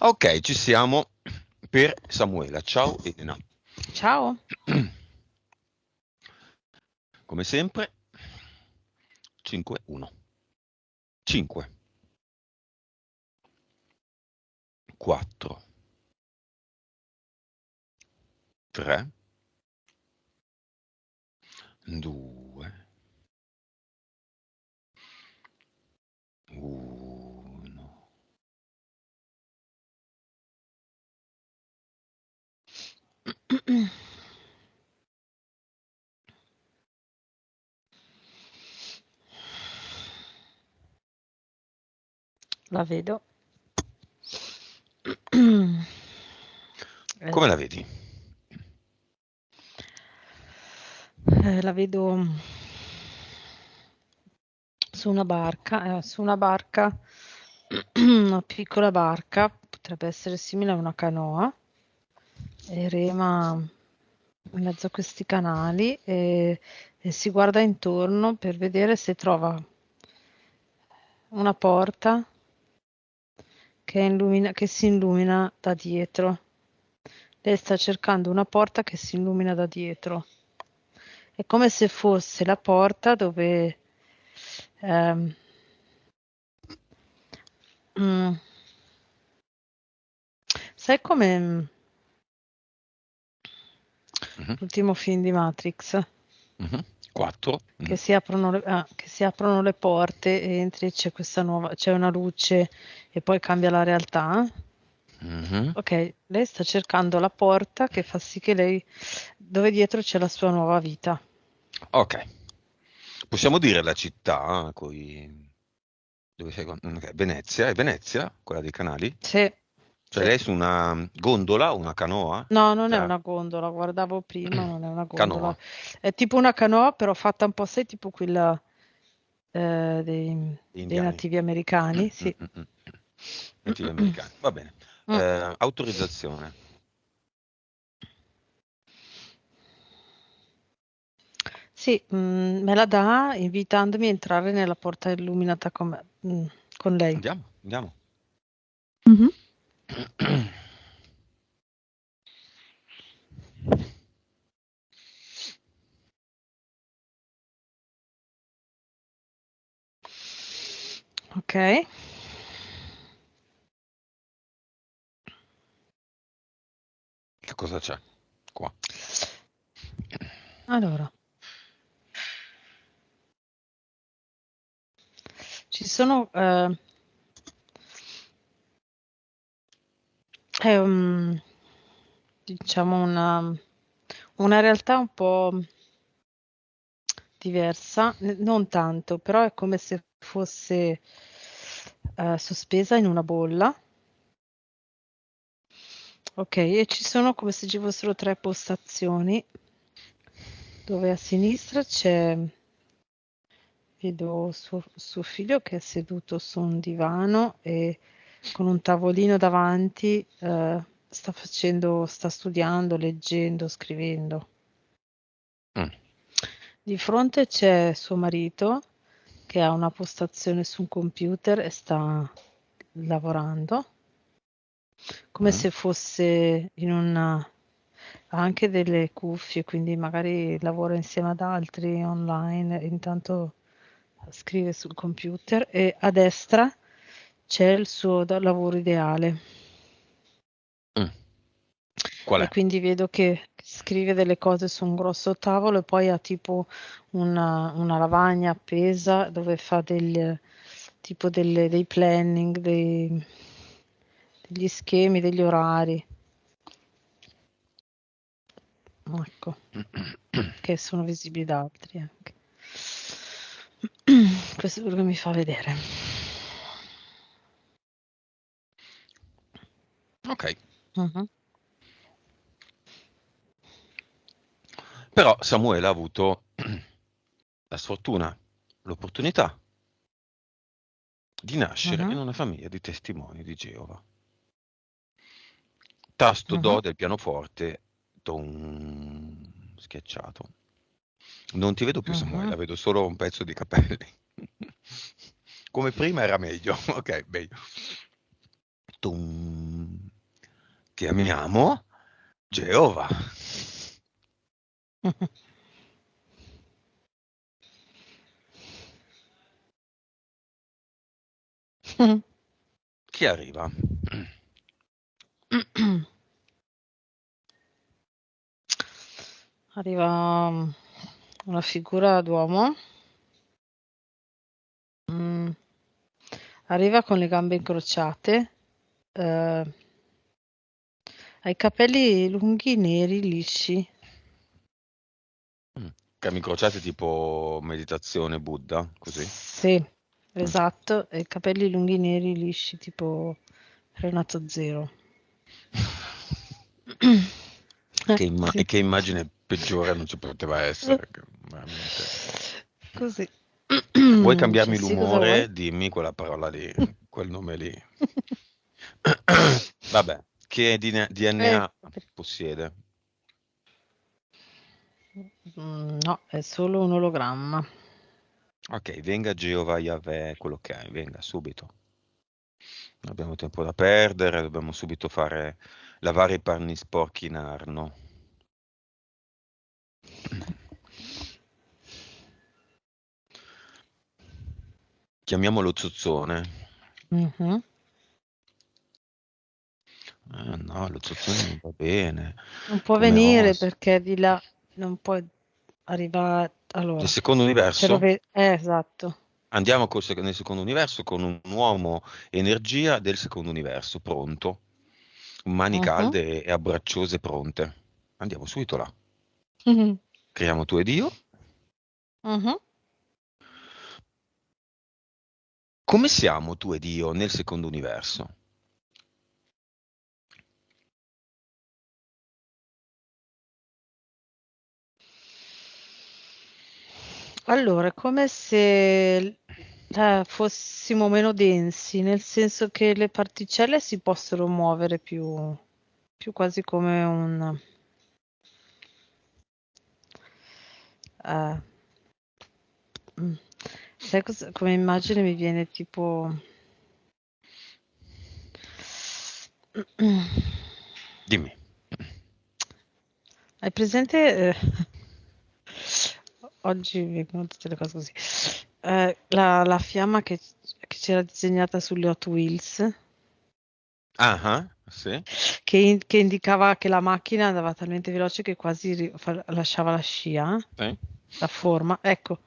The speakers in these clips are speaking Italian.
Ok, ci siamo per Samuela. Ciao Elena. Ciao. Come sempre, 5-1. 5, 4, 3, 2, 1. La vedo. Come Eh, la vedi? la vedo su una barca, una piccola barca, potrebbe essere simile a una canoa, e rema in mezzo a questi canali e si guarda intorno per vedere se trova una porta che si illumina da dietro. Lei sta cercando una porta che si illumina da dietro. È come se fosse la porta dove ehm, mm, sai come Mhm, l'ultimo film di Matrix, mhm. 4. che si aprono le porte e entri e c'è una luce e poi cambia la realtà. Mhm. Ok, lei sta cercando la porta che fa sì che dove dietro c'è la sua nuova vita. Ok, possiamo dire la città dove sei? Ok, Venezia, è Venezia, quella dei canali? Sì, Cioè sì. lei è su una gondola, una canoa? No, non è Cioè, una gondola, guardavo prima, non è una gondola. canoa, È tipo una canoa, però fatta un po', sai, tipo quella gli dei indiani. nativi americani, sì. Nativi americani, va bene. Mm. Autorizzazione. Sì, me la dà invitandomi a entrare nella porta illuminata con lei. Andiamo, andiamo. Mhm. Ok, Che cosa c'è qua? allora, ci sono, è diciamo una realtà un po' diversa, non tanto, però è come se fosse sospesa in una bolla. Ok, e ci sono come se ci fossero tre postazioni, dove a sinistra vedo suo figlio che è seduto su un divano e con un tavolino davanti, sta studiando, leggendo, scrivendo. Mm, Di fronte c'è suo marito che ha una postazione su un computer e sta lavorando, come mm, se fosse ha anche delle cuffie, quindi magari lavora insieme ad altri online e intanto scrive sul computer e a destra c'è il suo lavoro ideale. mm. Qual E è? quindi vedo che scrive delle cose su un grosso tavolo e poi ha tipo una lavagna appesa dove fa dei planning, degli schemi, degli orari, ecco, che sono visibili da altri anche. Questo è quello che mi fa vedere. Ok, Mhm. però Samuele ha avuto la sfortuna, l'opportunità di nascere in Mhm. una famiglia di testimoni di Geova. Tasto Mhm. do del pianoforte, schiacciato. Non ti vedo più Samuele, Mhm. vedo solo un pezzo di capelli. Come prima era meglio, ok, meglio. Tum. Chiamiamo Geova. Chi arriva? Arriva una figura d'uomo. Arriva con le gambe incrociate. Ha i capelli lunghi, neri, lisci. Gambe incrociate tipo meditazione Buddha, così? Sì, esatto. E i capelli lunghi, neri, lisci, tipo Renato Zero. E Sì. che immagine peggiore non ci poteva essere, veramente. Così. Vuoi Dice, cambiarmi sì, cosa vuoi? l'umore? Dimmi quella parola lì, quel nome lì. Vabbè, che DNA Per- possiede? no, è solo un ologramma. Ok, venga Geova Yahweh, quello che è, venga subito. Non abbiamo tempo da perdere, dobbiamo subito lavare i panni sporchi in Arno. Chiamiamolo Zozzone. Mhm. No, lo Zozzone non va bene. Non può Come venire host. perché di là non può arrivare. Nel Allora, secondo se lo universo? vede, esatto. Andiamo nel secondo universo con un uomo energia del secondo universo, pronto. Mani Mhm. calde e abbracciose pronte. Andiamo subito là. Mhm. Creiamo tu ed io. Mhm. Come siamo tu ed io nel secondo universo? Allora, è come se fossimo meno densi, nel senso che le particelle si possono muovere più quasi come un... eh, mm, sai come immagine mi viene tipo... Dimmi. Hai presente? Oggi vengono tutte le cose così. La fiamma che c'era disegnata sulle Hot Wheels, Ah, sì, che indicava che la macchina andava talmente veloce che quasi lasciava la scia, sì. la forma. Ecco,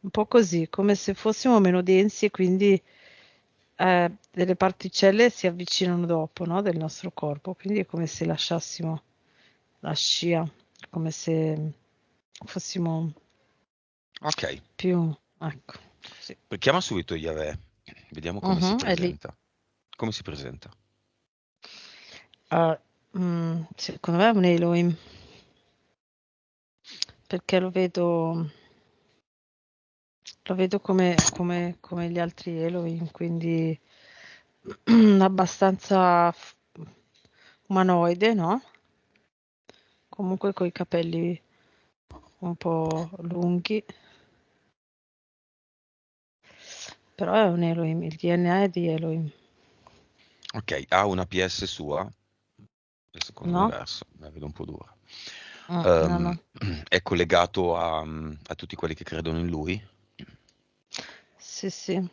un po' così, come se fossimo meno densi e quindi delle particelle si avvicinano dopo, no, del nostro corpo. Quindi è come se lasciassimo la scia, come se fossimo Ok, più, ecco, così. chiama subito Yahweh. Vediamo come si Mhm, è lì. presenta. Come si presenta? Ah, secondo me è un Elohim, perché lo vedo come gli altri Elohim, quindi abbastanza umanoide, no? Comunque coi capelli un po' lunghi, però è un Elohim, il DNA è di Elohim, Ok, ha una PS sua, del secondo no? universo, la vedo un po' dura. No, Ehm, no. è collegato a tutti quelli che credono in lui? Sì, sì.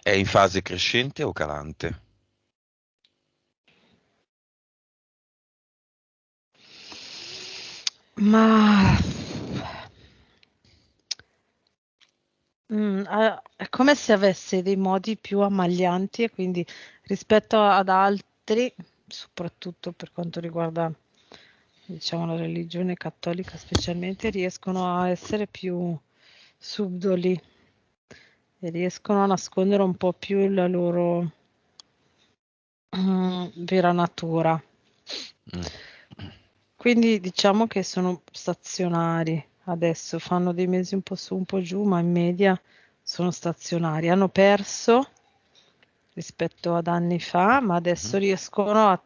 È in fase crescente o calante? Ma è come se avesse dei modi più ammaglianti e quindi rispetto ad altri, soprattutto per quanto riguarda, diciamo, la religione cattolica specialmente, riescono a essere più subdoli e riescono a nascondere un po' più la loro vera natura. Mm. Quindi diciamo che sono stazionari adesso, fanno dei mesi un po' su, un po' giù, ma in media sono stazionari. Hanno perso rispetto ad anni fa, ma adesso Mhm. riescono a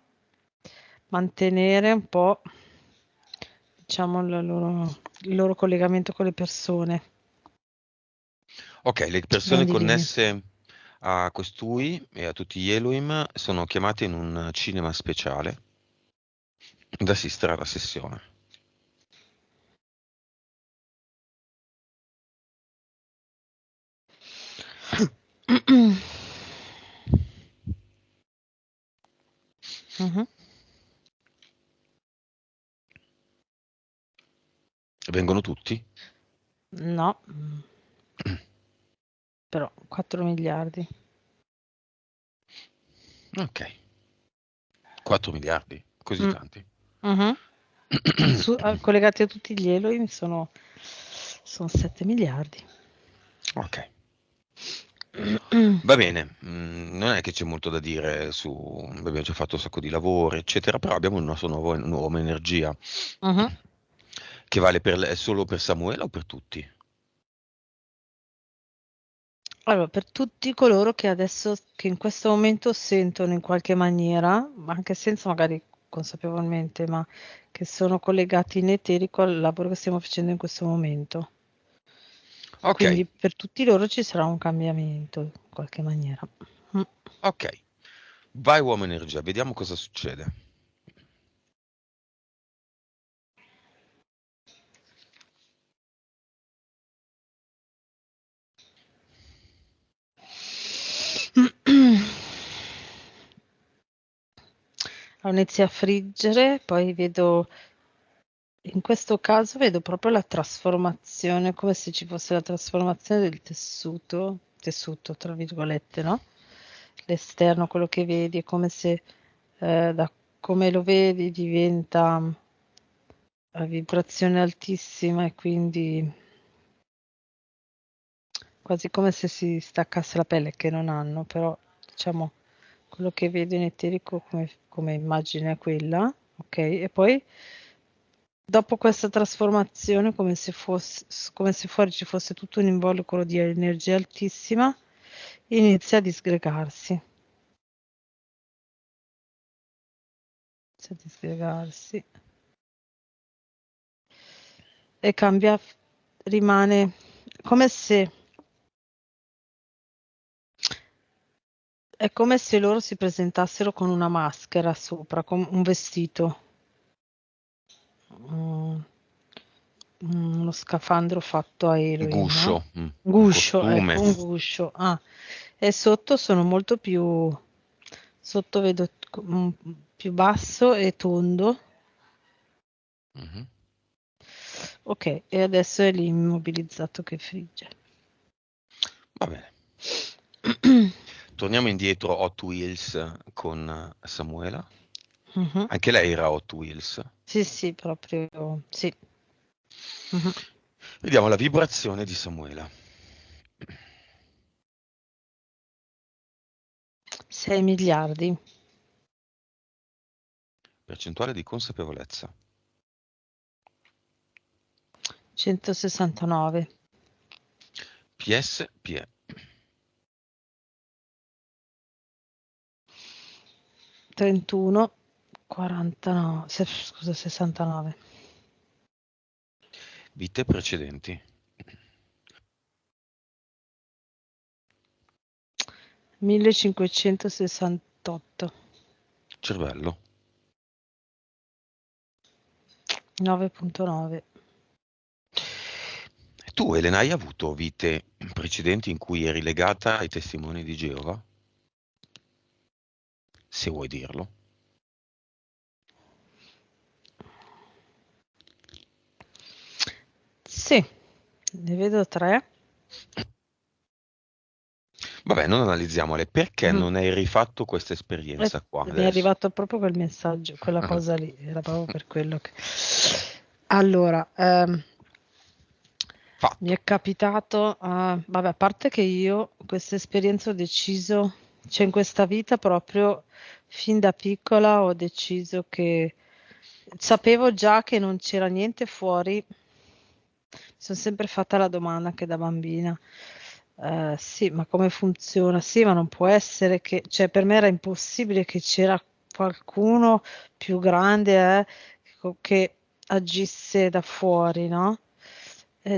mantenere un po', diciamo, il loro collegamento con le persone. Ok, le persone Grandi linee. connesse A costui e a tutti gli Elohim sono chiamati in un cinema speciale ad assistere alla sessione. Mhm. Vengono tutti? No, però 4 miliardi. Ok, 4 miliardi, così Mm. tanti. Mhm. Collegati a tutti gli Elohim sono 7 miliardi. Ok, va bene, non è che c'è molto da dire su, abbiamo già fatto un sacco di lavori, eccetera, però abbiamo una nostra nuova energia Mhm. che vale solo per Samuele o per tutti? Allora, per tutti coloro che adesso, che in questo momento sentono in qualche maniera, ma anche senza magari consapevolmente, ma che sono collegati in eterico al lavoro che stiamo facendo in questo momento. Ok, Quindi per tutti loro ci sarà un cambiamento in qualche maniera. Mm. ok, vai uomo energia, vediamo cosa succede. Allora, inizia a friggere, poi vedo, in questo caso vedo proprio la trasformazione, come se ci fosse la trasformazione del tessuto tra virgolette, no? L'esterno, quello che vedi, è come se da come lo vedi diventa a vibrazione altissima e quindi quasi come se si staccasse la pelle, che non hanno, però diciamo quello che vedo in eterico come immagine è quella, ok? E poi dopo questa trasformazione, come se fuori ci fosse tutto un involucro di energia altissima, inizia a disgregarsi. Inizia a disgregarsi e cambia, rimane come se è come se loro si presentassero con una maschera sopra, con un vestito, mm, uno scafandro fatto a Elohim, no? Guscio, un Guscio, costume. ecco, un guscio. Ah, e sotto sono molto più, sotto vedo più basso e tondo. Mhm. Ok, e adesso è lì immobilizzato che frigge. Va bene. Torniamo indietro a Hot Wheels con Samuela. Mhm. Anche lei era Hot Wheels. Sì, sì, proprio, sì. Mhm. Vediamo la vibrazione di Samuela. 6 miliardi, Percentuale di consapevolezza. 169, PS, PE. 31, 49, scusa, 69. Vite precedenti. 1568, Cervello. 9.9. Tu, Elena, hai avuto vite precedenti in cui eri legata ai testimoni di Geova? Se vuoi dirlo. Sì, ne vedo 3. Vabbè, non analizziamole. Perché Mhm. non hai rifatto questa E esperienza qua mi è adesso? arrivato proprio quel messaggio, quella cosa lì, era proprio per quello che... Allora, mi Fatto. è capitato, vabbè, a parte che io questa esperienza ho deciso, cioè in questa vita proprio fin da piccola ho deciso che sapevo già che non c'era niente fuori. Mi sono sempre fatta la domanda anche da bambina. Sì, ma come funziona? Sì, ma non può essere che, cioè per me era impossibile che c'era qualcuno più grande, che agisse da fuori, no?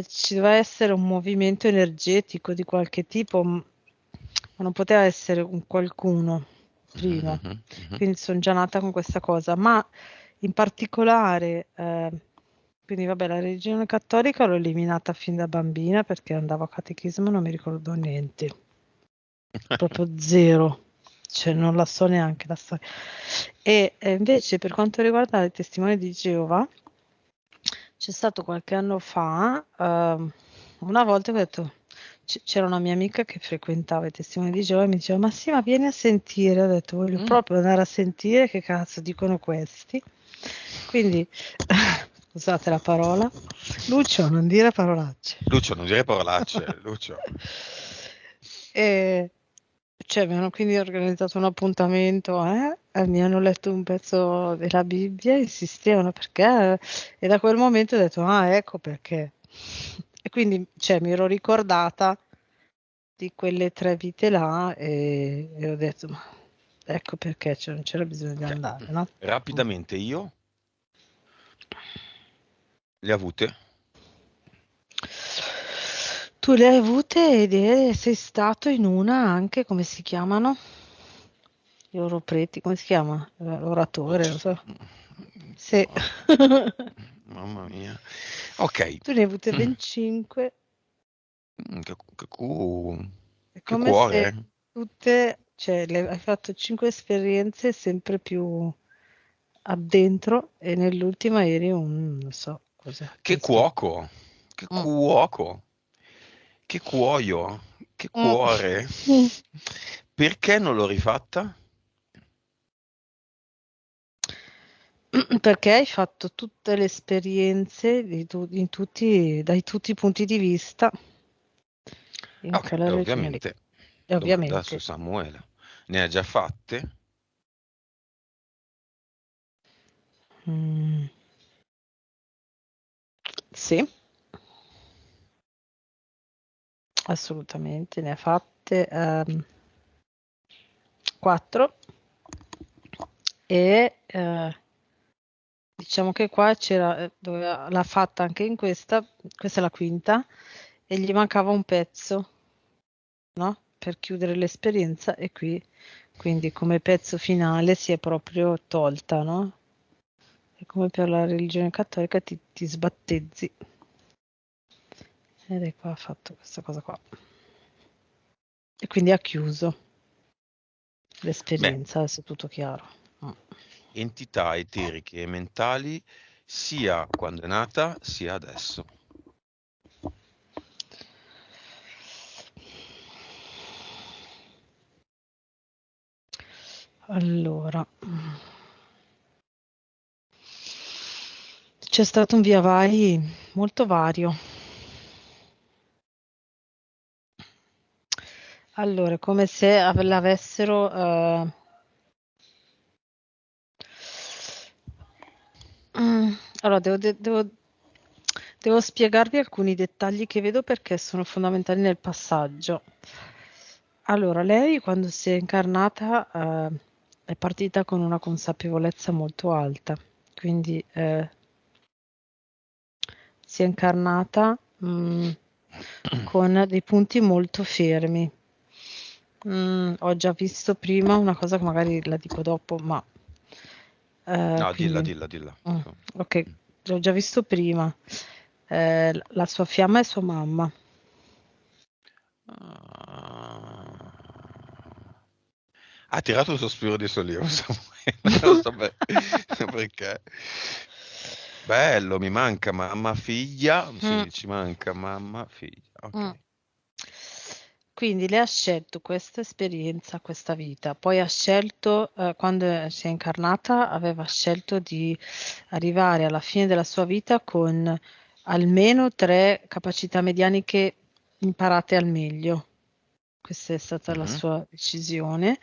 Ci deve essere un movimento energetico di qualche tipo, ma non poteva essere un qualcuno prima, Mhm, mhm. quindi sono già nata con questa cosa, ma in particolare, quindi vabbè, la religione cattolica l'ho eliminata fin da bambina perché andavo a catechismo e non mi ricordo niente, proprio zero, cioè non la so neanche la storia. E invece per quanto riguarda i testimoni di Geova, c'è stato qualche anno fa, una volta che ho detto, c'era una mia amica che frequentava i testimoni di Geova e mi diceva, ma sì, ma vieni a sentire. Ho detto, voglio Mm. proprio andare a sentire che cazzo dicono questi. Quindi, scusate la parola, Lucio, non dire parolacce. Lucio, non dire parolacce, Lucio. E cioè, mi hanno quindi organizzato un appuntamento, e mi hanno letto un pezzo della Bibbia, insistevano perché, e da quel momento ho detto, ah, ecco perché. E quindi, cioè, mi ero ricordata di quelle 3 vite là e ho detto, ma ecco perché, cioè, non c'era bisogno di Ok, andare, no? rapidamente io le ho avute. Tu le hai avute sei stato in una anche, come si chiamano? Gli loro preti, come si chiama? L'oratore, non so. Sì. Ma- Mamma mia. Ok. Tu ne hai avute Mm, ben 5, è che come se cuore. tutte, cioè, hai fatto 5 esperienze sempre più addentro e nell'ultima eri un, non so, cos'è, Che come si chiama? cuoco. Che Mm. cuoco. Che cuoio. Che Mm. cuore. Mm. Perché non l'ho rifatta? Perché hai fatto tutte le esperienze in tutti, dai tutti i punti di vista in Ok, quella regione lì. ovviamente. E Domanda su ovviamente. Samuele. Ne ha già fatte? Mm, sì, assolutamente, ne ha fatte 4 e diciamo che qua c'era, l'ha fatta anche in questa è la quinta, e gli mancava un pezzo, no? Per chiudere l'esperienza e qui, quindi come pezzo finale si è proprio tolta, no? E come per la religione cattolica ti sbattezzi. Ed è qua ha fatto questa cosa qua. E quindi ha chiuso Beh, l'esperienza, adesso è tutto chiaro. Mm. entità eteriche e mentali sia quando è nata sia adesso. Allora, c'è stato un via vai molto vario. Allora, è come se l'avessero mm, allora, devo spiegarvi alcuni dettagli che vedo perché sono fondamentali nel passaggio. Allora, lei quando si è incarnata è partita con una consapevolezza molto alta, quindi si è incarnata con dei punti molto fermi. Ho già visto prima una cosa che magari la dico dopo, ma No, dilla, quindi, dilla, dilla. mm, ok, l'ho già visto prima. La sua fiamma è sua mamma. Ah. Ha tirato un sospiro di sollievo, Samuele. Non so perché. Bello, mi manca mamma, figlia. Mm, Sì, ci manca mamma, figlia. mm. Ok. Quindi lei ha scelto questa esperienza, questa vita, poi ha scelto, quando si è incarnata, aveva scelto di arrivare alla fine della sua vita con almeno 3 capacità medianiche imparate al meglio. Questa è stata la Mhm. sua decisione.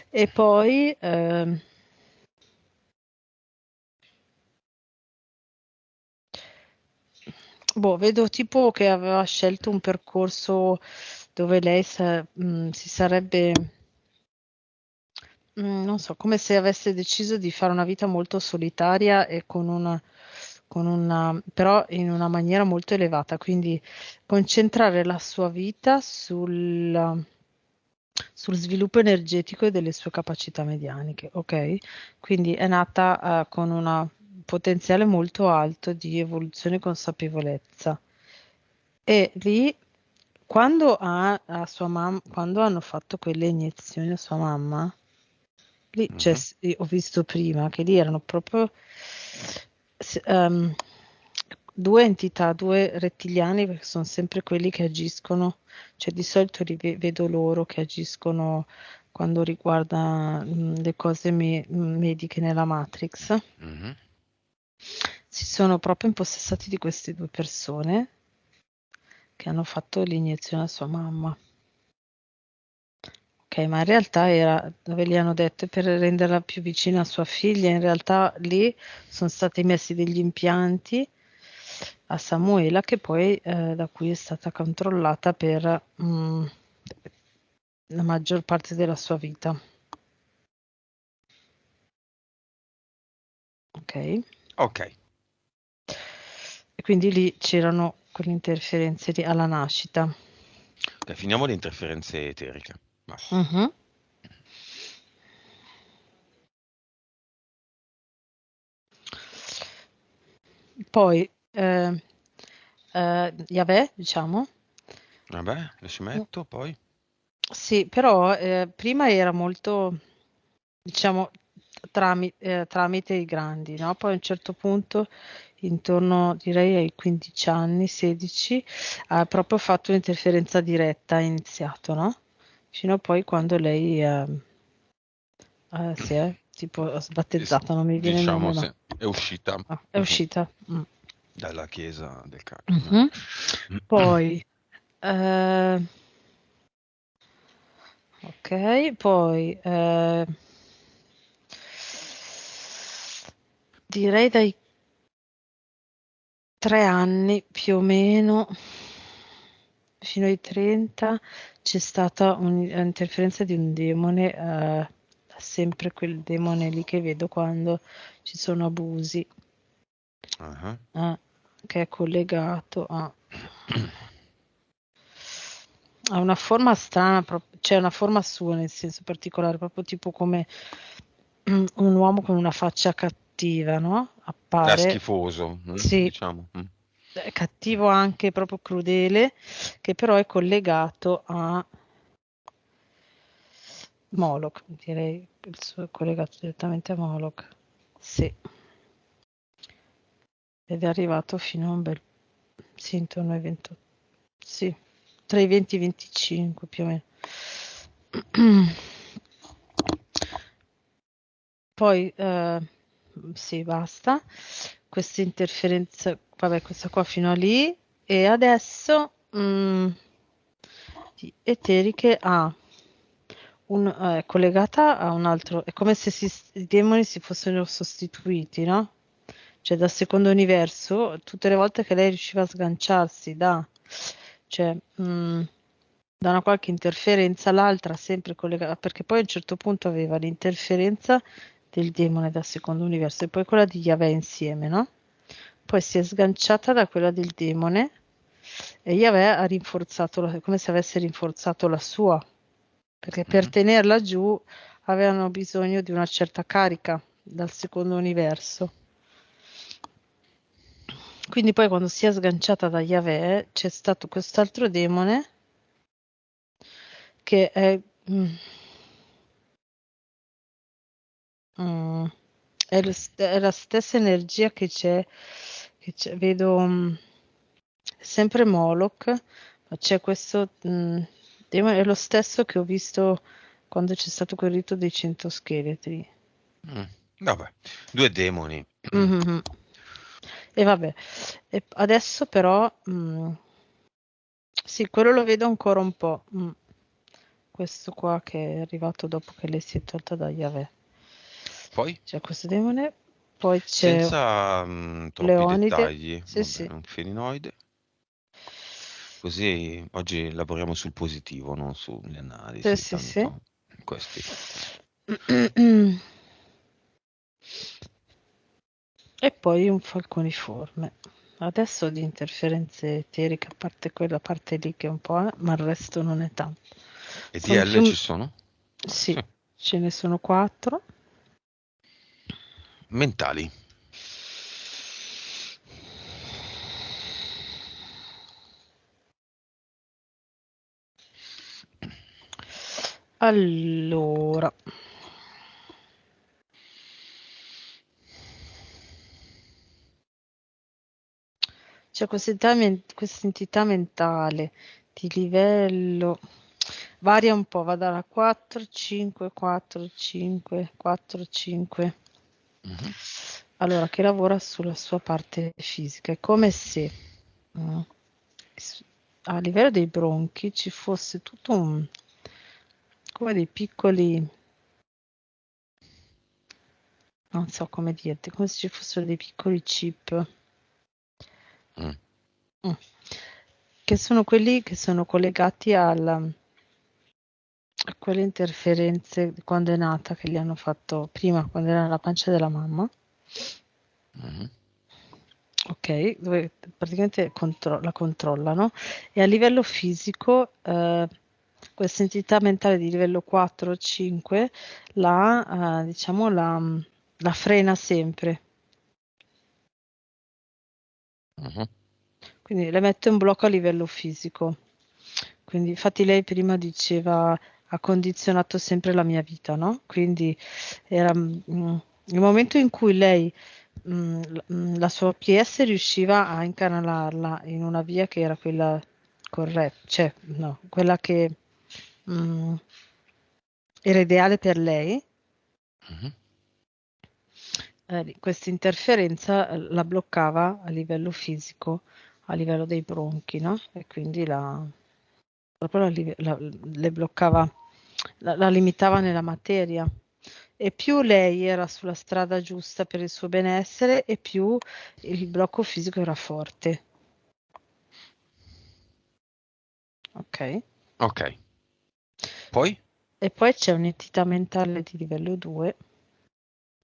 E poi, boh, vedo tipo che aveva scelto un percorso dove lei si sarebbe, non so, come se avesse deciso di fare una vita molto solitaria e però in una maniera molto elevata, quindi concentrare la sua vita sul sviluppo energetico e delle sue capacità medianiche, ok? Quindi è nata con un potenziale molto alto di evoluzione e consapevolezza. E lì, quando hanno fatto quelle iniezioni a sua mamma, lì Mhm. ho visto prima che lì erano proprio s- ehm, due entità, due rettiliani, perché sono sempre quelli che agiscono, cioè di solito vedo loro che agiscono quando riguarda le cose mediche nella Matrix. Mhm. Si sono proprio impossessati di queste due persone che hanno fatto l'iniezione a sua mamma. Ok, ma in realtà era dove gli hanno detto per renderla più vicina a sua figlia, in realtà lì sono stati messi degli impianti a Samuela che poi da cui è stata controllata per la maggior parte della sua vita. Ok? E Ok, quindi lì c'erano quelle interferenze alla nascita. ok, finiamo le interferenze eteriche. Vai. Mhm. Poi Yahweh, diciamo. Vabbè, le scimmetto, poi? Sì, però prima era molto, diciamo, tramite i grandi, no? Poi a un certo punto, intorno direi ai 15 anni, 16, ha proprio fatto un'interferenza diretta, ha iniziato, no? Fino a poi quando lei si è tipo sbattezzata, non mi viene il Diciamo nome, se ma è uscita è uscita. Mm. dalla chiesa del cacchio. Mhm. Poi, eh, ok, poi direi dai 3 anni più o meno, fino ai 30, c'è stata un'interferenza di un demone, sempre quel demone lì che vedo quando ci sono abusi, Ah. eh, che è collegato ha una forma strana, cioè una forma sua nel senso particolare, proprio tipo come un uomo con una faccia cattiva, no? Era Appare, schifoso, sì, diciamo. è cattivo anche proprio crudele, che però è collegato a Moloch, direi, il suo è collegato direttamente a Moloch, sì, ed è arrivato fino a un bel, sì, intorno ai 28, sì, tra i 20 e i 25 più o meno. Poi, sì, basta. Questa interferenza, vabbè, questa qua fino a lì. E adesso, di eteriche è collegata a un altro, è come se i demoni si fossero sostituiti, no? Cioè, dal secondo universo, tutte le volte che lei riusciva a sganciarsi cioè, da una qualche interferenza, l'altra sempre collegata, perché poi a un certo punto aveva l'interferenza del demone dal secondo universo e poi quella di Yahweh insieme, no? Poi si è sganciata da quella del demone e Yahweh ha rinforzato, come se avesse rinforzato la sua, perché per Mhm. tenerla giù avevano bisogno di una certa carica dal secondo universo. Quindi poi quando si è sganciata da Yahweh c'è stato quest'altro demone che mm, è la stessa energia vedo sempre Moloch, ma c'è questo demone, è lo stesso che ho visto quando c'è stato quel rito dei 100 scheletri. Mm. Vabbè, due demoni. Mhm. E vabbè, e adesso però sì, quello lo vedo ancora un po'. Questo qua che è arrivato dopo che lei si è tolta da Yahweh. Poi, C'è questo demone, poi c'è senza troppi Leonide. dettagli, Sì, vabbè, sì, un felinoide. Così oggi lavoriamo sul positivo, non sulle sì, analisi, sì, sì. tanto questi. E poi un falconiforme. Adesso di interferenze eteriche, a parte quella parte lì che è un po', ma il resto non è tanto. E Sono DL più... ci sono? Sì, Sì. ce ne sono 4. Mentali. Allora, c'è questa entità mentale di livello, varia un po', va dalla 4, 5, 4, 5, 4, 5. Mhm. Allora, che lavora sulla sua parte fisica. È come se mm, a livello dei bronchi ci fosse tutto come dei piccoli, non so come dirti, come se ci fossero dei piccoli chip. Mm. Mm. Che sono quelli che sono collegati a quelle interferenze di quando è nata, che gli hanno fatto prima, quando era nella pancia della mamma, Mhm. ok, dove praticamente la controllano, e a livello fisico questa entità mentale di livello 4 o 5 diciamo, la frena sempre. Mhm. Quindi le mette un blocco a livello fisico. Quindi, infatti, lei prima diceva ha condizionato sempre la mia vita, no? Quindi era il momento in cui lei la sua PS riusciva a incanalarla in una via che era quella corretta, cioè no, quella che mh, era ideale per lei. Mhm. Questa interferenza la bloccava a livello fisico, a livello dei bronchi, no? E quindi proprio le bloccava, la limitava nella materia. E più lei era sulla strada giusta per il suo benessere, e più il blocco fisico era forte. Ok? Ok. Poi? E poi c'è un'entità mentale di livello 2,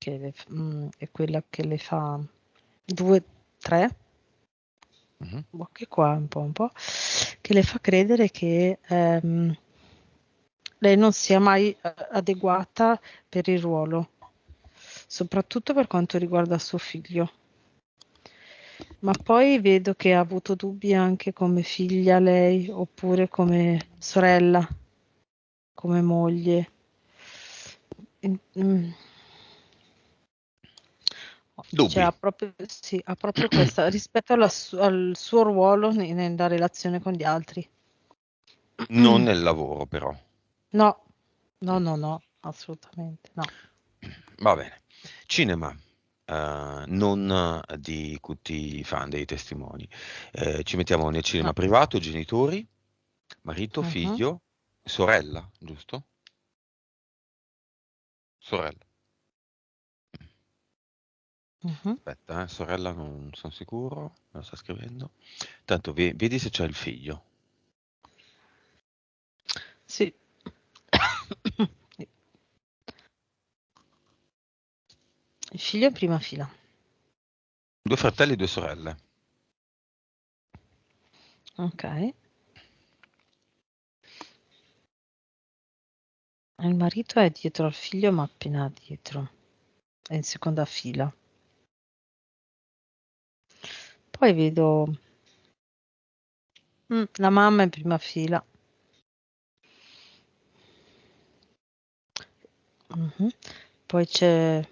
è quella che le fa 2, 3. Mhm. Anche qua un po', che le fa credere che lei non sia mai adeguata per il ruolo, soprattutto per quanto riguarda suo figlio. Ma poi vedo che ha avuto dubbi anche come figlia lei, oppure come sorella, come moglie. Mm, cioè Dubbi. sì, ha proprio questa rispetto al suo ruolo nella relazione con gli altri. Non nel lavoro, però. No, no, Mm. no, no, assolutamente no. Va bene. Cinema. Non di tutti i fan dei testimoni. Ci mettiamo nel No. cinema privato, genitori, marito, Mhm, figlio, sorella, giusto? Sorella. mhm. Aspetta, sorella non sono sicuro, me lo sta scrivendo. Tanto vedi se c'è il figlio. Sì. Il figlio in prima fila. Due fratelli e due sorelle. Ok. Il marito è dietro al figlio, ma appena dietro. È in seconda fila. Poi vedo la mamma in prima fila. Mhm. Poi c'è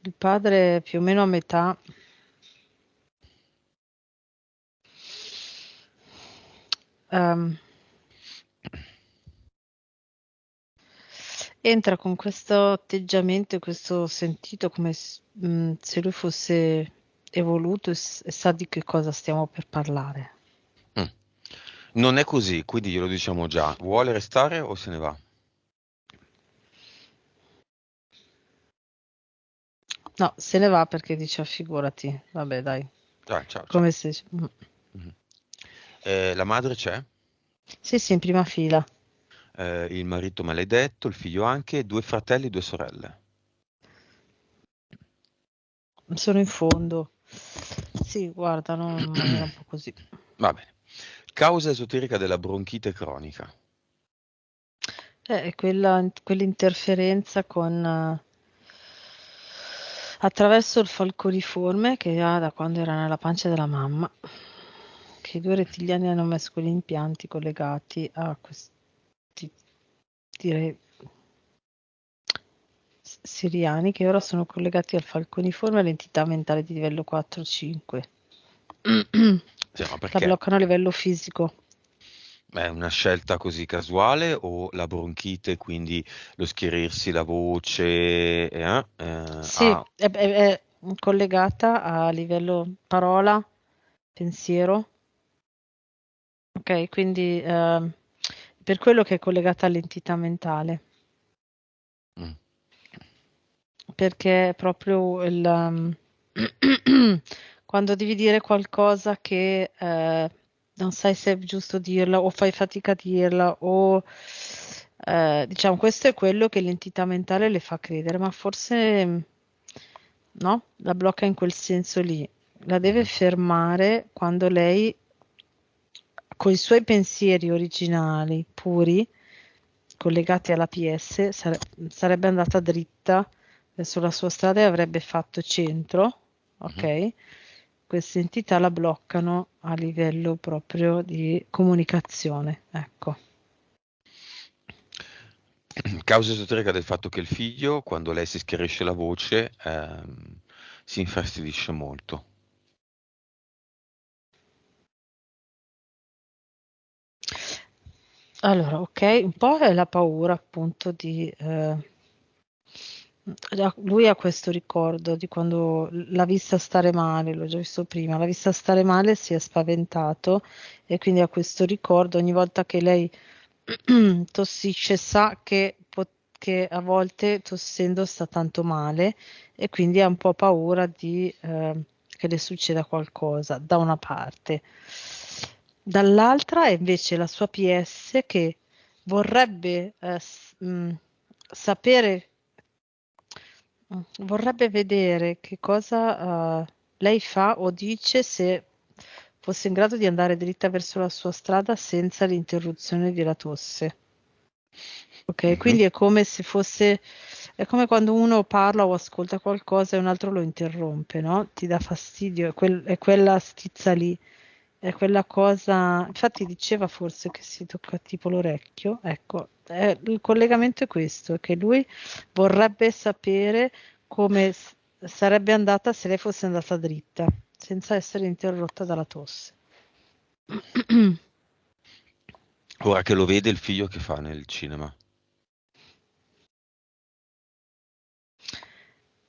il padre più o meno a metà. Ehm, entra con questo atteggiamento e questo sentito come se lui fosse evoluto e sa di che cosa stiamo per parlare. Mm. Non è così, quindi glielo diciamo già. Vuole restare o se ne va? No, se ne va perché dice: "Ah, figurati, vabbè, dai, Dai, ciao, ciao. come se." Mhm. La madre c'è, Sì, sì, in prima fila. il marito maledetto, il figlio anche, due fratelli, due sorelle. Sono in fondo. Sì, guardano in maniera un po' così. Va bene. Causa esoterica della bronchite cronica. È quell'interferenza attraverso il falconiforme che ha da quando era nella pancia della mamma, che i due rettiliani hanno messo quegli impianti collegati a questi, direi, siriani, che ora sono collegati al falconiforme all'entità mentale di livello 4-5. Sì, ma La perché? bloccano a livello fisico. È una scelta così casuale o la bronchite, quindi lo schierirsi la voce, Sì, ha... è collegata a livello parola, pensiero, ok? Quindi per quello che è collegata all'entità mentale, Mm. perché è proprio quando devi dire qualcosa che non sai se è giusto dirla o fai fatica a dirla o diciamo questo è quello che l'entità mentale le fa credere, ma forse no, la blocca in quel senso lì. La deve Mhm. fermare quando lei, con i suoi pensieri originali, puri, collegati alla PS, sarebbe andata dritta verso la sua strada e avrebbe fatto centro, Mhm. ok? Queste entità la bloccano a livello proprio di comunicazione, ecco. Causa esoterica del fatto che il figlio, quando lei si schiarisce la voce, si infastidisce molto. Allora, ok, un po' è la paura appunto lui ha questo ricordo di quando l'ha vista stare male, l'ho già visto prima, l'ha vista stare male, si è spaventato e quindi ha questo ricordo ogni volta che lei tossisce, sa che a volte tossendo sta tanto male e quindi ha un po' paura che le succeda qualcosa da una parte. Dall'altra è invece la sua PS che vorrebbe sapere, vorrebbe vedere che cosa lei fa o dice se fosse in grado di andare dritta verso la sua strada senza l'interruzione della tosse. Ok, Mhm. quindi è come se fosse, è come quando uno parla o ascolta qualcosa e un altro lo interrompe, no? Ti dà fastidio, è quella stizza lì, è quella cosa, infatti diceva forse che si tocca tipo l'orecchio, ecco, il collegamento è questo, che lui vorrebbe sapere come sarebbe andata se lei fosse andata dritta, senza essere interrotta dalla tosse. Ora che lo vede il figlio che fa nel cinema.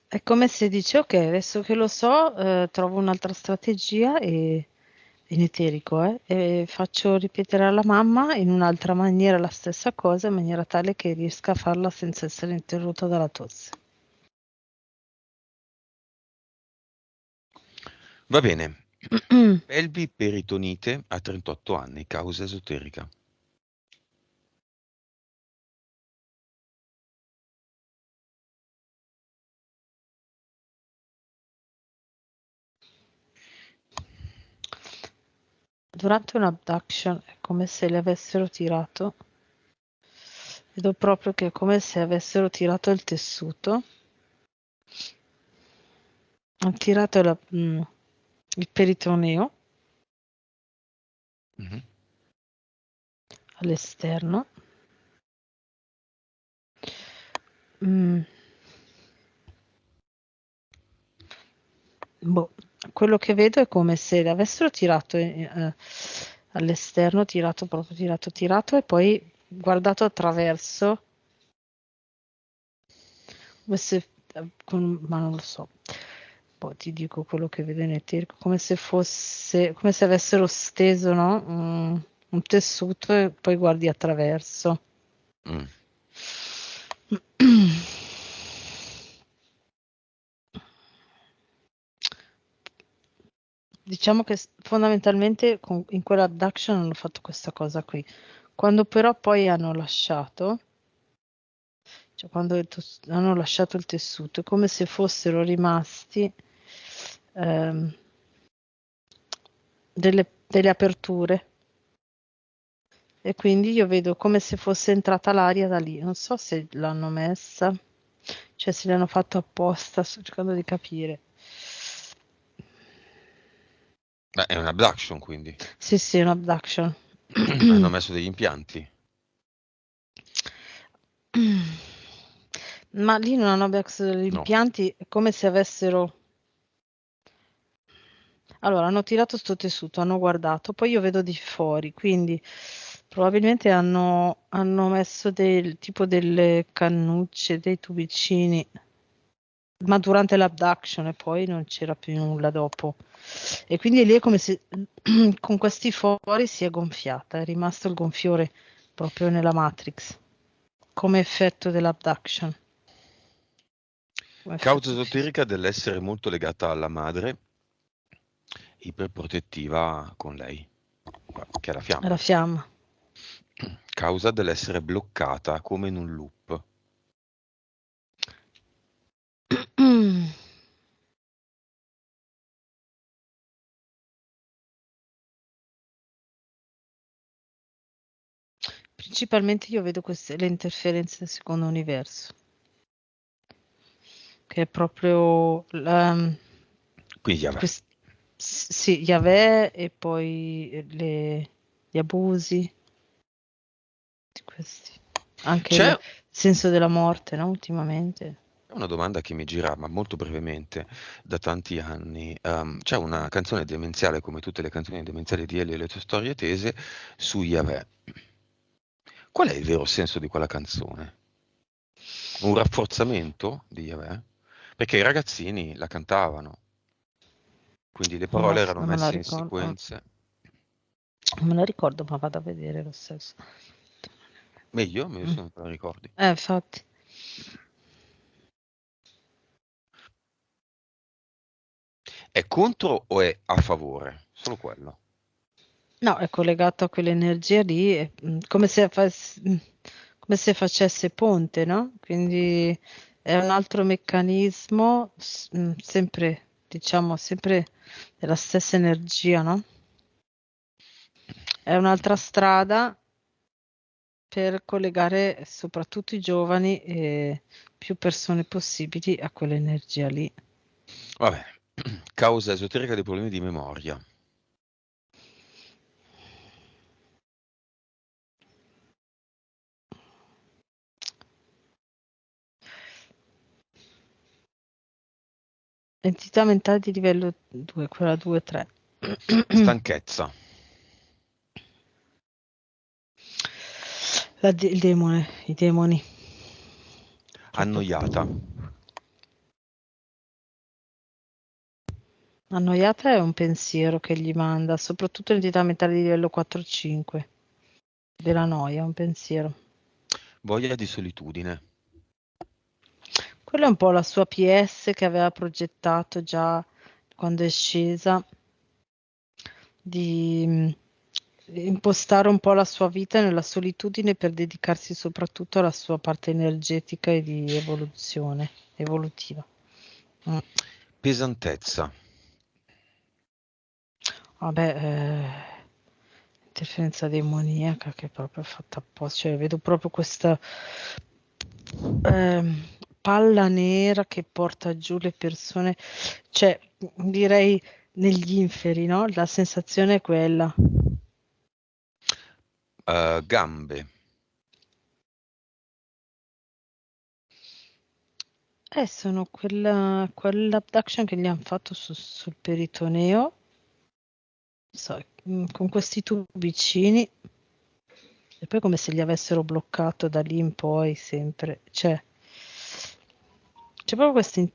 È come se dice: "Ok, adesso che lo so, trovo un'altra strategia in eterico, e faccio ripetere alla mamma in un'altra maniera la stessa cosa, in maniera tale che riesca a farla senza essere interrotta dalla tosse." Va bene. Elvi peritonite a 38 anni, causa esoterica. Durante un abduction è come se le avessero tirato, vedo proprio che è come se avessero tirato il tessuto, han tirato il peritoneo Mhm. all'esterno. Mm, Boh, quello che vedo è come se l'avessero tirato all'esterno, tirato proprio, tirato e poi guardato attraverso, come se, ma non lo so, poi ti dico quello che vedo in eterico, come se fosse, come se avessero steso, no? Un tessuto e poi guardi attraverso. Mm. Diciamo che fondamentalmente in quell'abduction hanno fatto questa cosa qui. Quando però poi hanno lasciato, cioè quando hanno lasciato il tessuto, è come se fossero rimasti ehm, delle aperture, e quindi io vedo come se fosse entrata l'aria da lì. Non so se l'hanno messa, cioè se l'hanno fatto apposta, sto cercando di capire. Beh, è un abduction, quindi. Sì, sì, un abduction. Hanno messo degli impianti. Ma lì non hanno messo degli No. impianti, è come se avessero... Allora, hanno tirato sto tessuto, hanno guardato, poi io vedo di fuori, quindi probabilmente hanno messo tipo delle cannucce, dei tubicini, ma durante l'abduction e poi non c'era più nulla dopo. E quindi lì è come se con questi fori si è gonfiata, è rimasto il gonfiore proprio nella Matrix, come effetto dell'abduction, come Causa effetto fisico. esoterica dell'essere molto legata alla madre, iperprotettiva con lei, che è la È la fiamma. fiamma. Causa dell'essere bloccata come in un loop. Principalmente io vedo le interferenze del secondo universo, che è proprio Quindi, vabbè. sì, Yahweh e poi gli abusi di questi. Anche il C'è senso della morte, no? Ultimamente. una domanda che mi gira, ma molto brevemente, da tanti anni. C'è una canzone demenziale, come tutte le canzoni demenziali di Elio e le tue storie tese, su Yahweh. Qual è il vero senso di quella canzone? Un rafforzamento di Yahweh? Perché i ragazzini la cantavano, quindi le Non, parole erano non me la messe in ricordo, sequenze. non me la ricordo, ma vado a vedere lo stesso. Meglio Mm. se non te la ricordi. Infatti. È contro o è a favore? Solo quello. No, è collegato a quell'energia lì, è, come se facesse ponte, no? Quindi è un altro meccanismo, sempre, diciamo, sempre della stessa energia, no? È un'altra strada per collegare soprattutto i giovani e più persone possibili a quell'energia lì. Va bene. Causa esoterica dei problemi di memoria. Entità mentale di livello 2, quella 2-3. Stanchezza. Il demone, i demoni. Proprio. Annoiata. Annoiata è un pensiero che gli manda, soprattutto l'entità mentale di livello 4-5. Della noia, un pensiero. Voglia di solitudine. Quella è un po' la sua PS che aveva progettato già quando è scesa, di impostare un po' la sua vita nella solitudine per dedicarsi soprattutto alla sua parte energetica e di evoluzione, evolutiva. Mm. Pesantezza. Vabbè, interferenza demoniaca che è proprio fatta apposta, cioè vedo proprio questa ehm, palla nera che porta giù le persone, cioè direi negli inferi, no? La sensazione è quella. Gambe. Sono quell'abduction che gli hanno fatto sul peritoneo, so, con questi tubicini, e poi come se li avessero bloccato da lì in poi sempre, cioè, c'è proprio questi...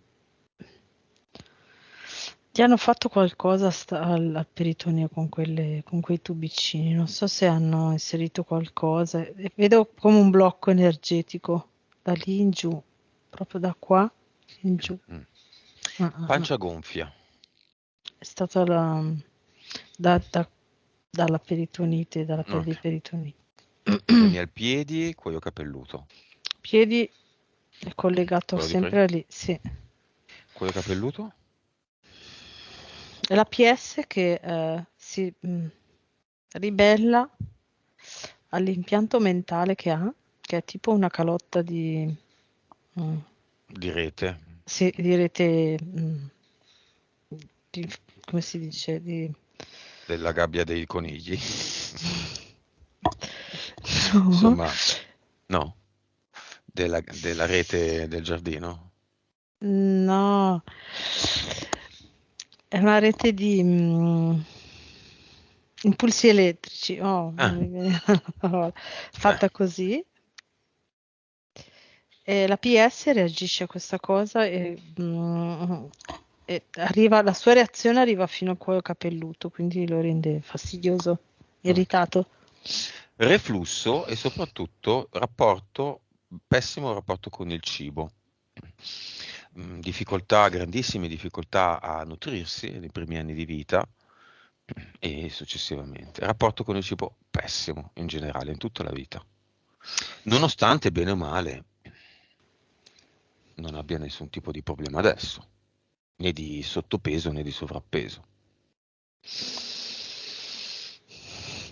Ti hanno fatto qualcosa al peritoneo con quei tubicini, non so se hanno inserito qualcosa, e vedo come un blocco energetico da lì in giù, proprio da qua in giù. Mm. Ah, ah, ah. Pancia gonfia. È stata da- dalla peritonite, dalla pelle Ok. di peritonite. Problemi al piedi, cuoio capelluto. Piedi è collegato Quello di prima. sempre a lì, sì. Cuoio capelluto? È la PS che si ribella all'impianto mentale che ha, che è tipo una calotta di, mm, Di rete. sì, di rete, come si dice, Della gabbia dei conigli. no, Insomma, no, della rete del giardino. no, è una rete di impulsi elettrici, oh, non Ah, mi viene la parola. beh, Fatta così. E la PS reagisce a questa cosa e la sua reazione arriva fino al cuoio capelluto, quindi lo rende fastidioso, ok. irritato. Reflusso e soprattutto pessimo rapporto con il cibo. Grandissime difficoltà a nutrirsi nei primi anni di vita e successivamente. Rapporto con il cibo pessimo in generale, in tutta la vita. Nonostante, bene o male, non abbia nessun tipo di problema adesso, né di sottopeso né di sovrappeso.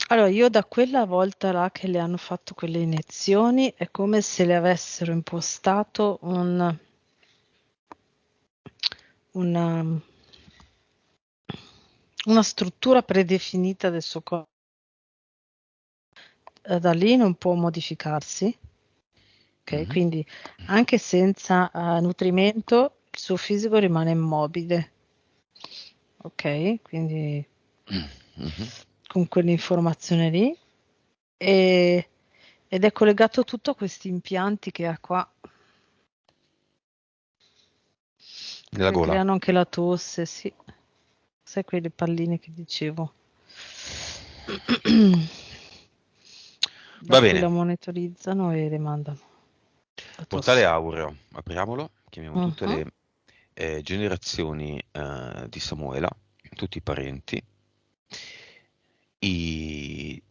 Allora, io da quella volta là che le hanno fatto quelle iniezioni è come se le avessero impostato una, una struttura predefinita del suo corpo. Da lì non può modificarsi, ok? Mhm. Quindi anche senza nutrimento il suo fisico rimane immobile, ok? Quindi Mhm. con quell'informazione lì e- ed è collegato tutto a questi impianti che ha qua Nella che gola. creano anche la tosse, sì. Sai quelle palline che dicevo. Da Va cui la bene, monitorizzano e le mandano la portale tosse. aureo, apriamolo, chiamiamo tutte Mhm. le generazioni di Samuela, tutti i parenti, i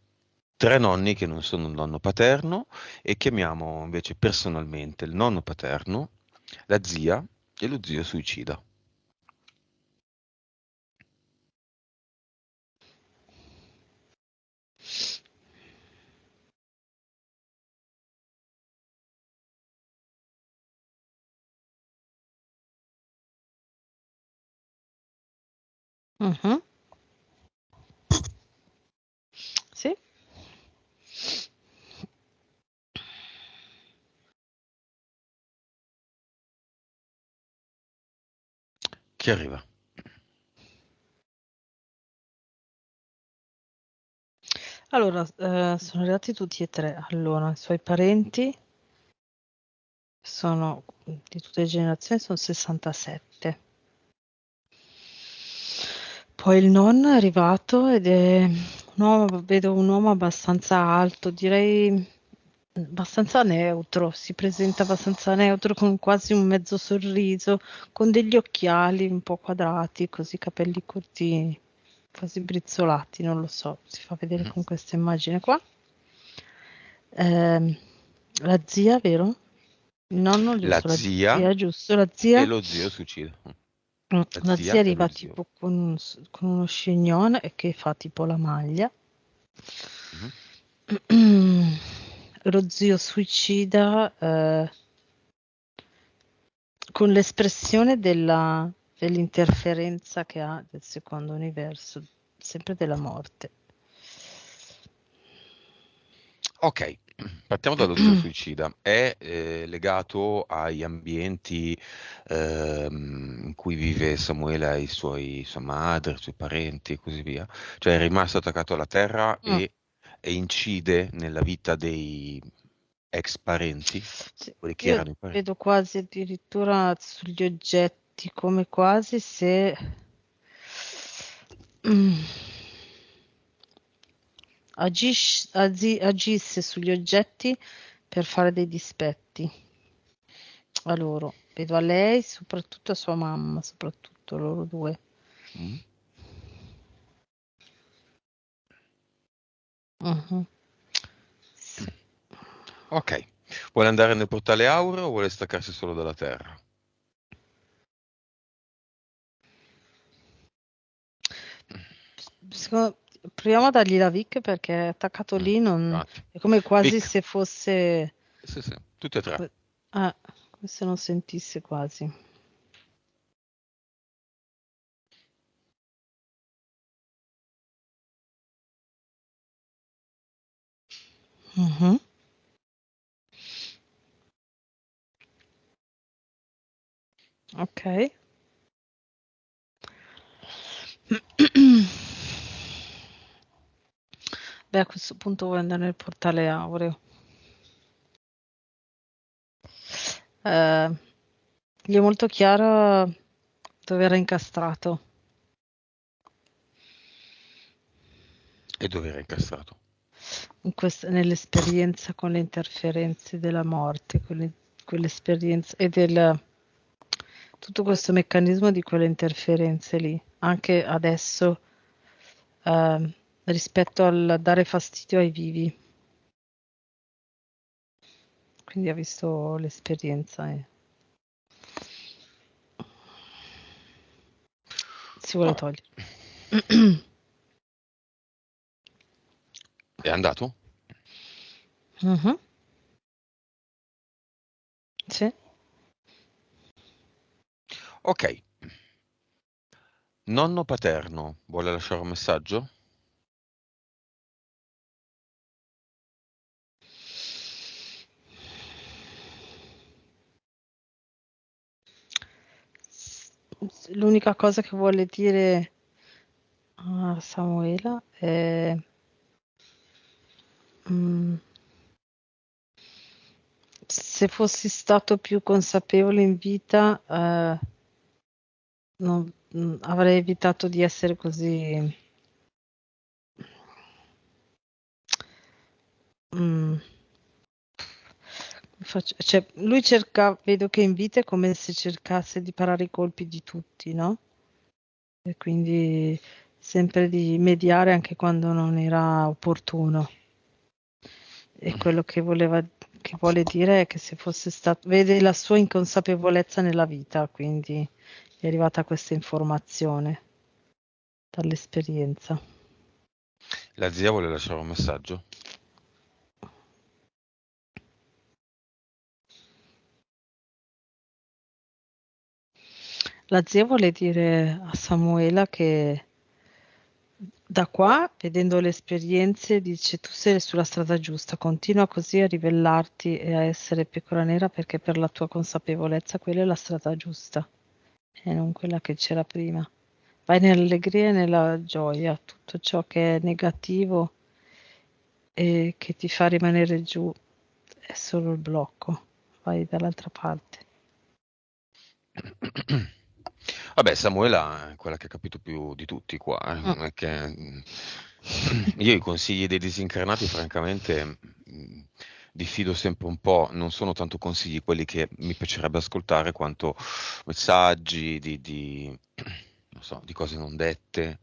tre nonni che non sono il nonno paterno e chiamiamo invece personalmente il nonno paterno, la zia e lo zio suicida. Mhm. Sì. Chi arriva? Allora, sono arrivati tutti e tre. Allora, i suoi parenti sono di tutte le generazioni, sono 67. Poi il nonno è arrivato ed è vedo un uomo abbastanza alto, direi abbastanza neutro, si presenta abbastanza neutro con quasi un mezzo sorriso, con degli occhiali un po' quadrati, così capelli corti, quasi brizzolati, non lo so, si fa vedere Mhm. con questa immagine qua. Ehm, la zia, vero? Il nonno La giusto, la zia zia giusto, la e zia. lo zio suicida. La La zia zia e lo arriva zio. tipo con uno chignon e che fa tipo la maglia. Mhm. Lo zio suicida con l'espressione dell'interferenza che ha del secondo universo, sempre della morte. Ok, partiamo dallo zio suicida. È legato agli ambienti in cui vive Samuele e sua madre, i suoi parenti e così via. Cioè è rimasto attaccato alla terra Mm. e incide nella vita dei ex parenti, Sì, quelli che io erano i parenti. vedo quasi addirittura sugli oggetti come quasi se mm, agisse sugli oggetti per fare dei dispetti a loro. Vedo a lei, soprattutto a sua mamma, soprattutto loro due. Mm. Mhm. Sì. Ok, vuole andare nel portale aureo o vuole staccarsi solo dalla terra? Secondo- proviamo a dargli la Vic perché è attaccato lì, infatti. è come quasi Vic, se fosse... sì, sì, tutti e tre. come se non sentisse quasi. Mhm. Ok. Beh, a questo punto vuoi andare nel portale aureo. Gli è molto chiaro dove era incastrato. E dove era incastrato? Nell'esperienza con le interferenze della morte, quell'esperienza e tutto questo meccanismo di quelle interferenze lì, anche adesso ehm, rispetto al dare fastidio ai vivi. Quindi ha visto l'esperienza e si vuole Vabbè. togliere. È andato? Mhm. Sì. Ok. Nonno paterno, vuole lasciare un messaggio? L'unica cosa che vuole dire a Samuela è mm, se fossi stato più consapevole in vita, avrei evitato di essere così. mm, cioè, lui cerca, vedo che in vita è come se cercasse di parare i colpi di tutti, no? E quindi sempre di mediare anche quando non era opportuno. E quello che vuole dire è che se fosse stato, vede la sua inconsapevolezza nella vita, quindi è arrivata questa informazione dall'esperienza. La zia vuole lasciare un messaggio? La zia vuole dire a Samuela che da qua, vedendo le esperienze, dice tu sei sulla strada giusta, continua così a ribellarti e a essere pecora nera perché per la tua consapevolezza quella è la strada giusta e non quella che c'era prima. Vai nell'allegria e nella gioia, tutto ciò che è negativo e che ti fa rimanere giù è solo il blocco, vai dall'altra parte. Vabbè, Samuela è quella che ha capito più di tutti qua, Mm. non è che io i consigli dei disincarnati, francamente, diffido sempre un po', non sono tanto consigli quelli che mi piacerebbe ascoltare, quanto messaggi non so, di cose non dette.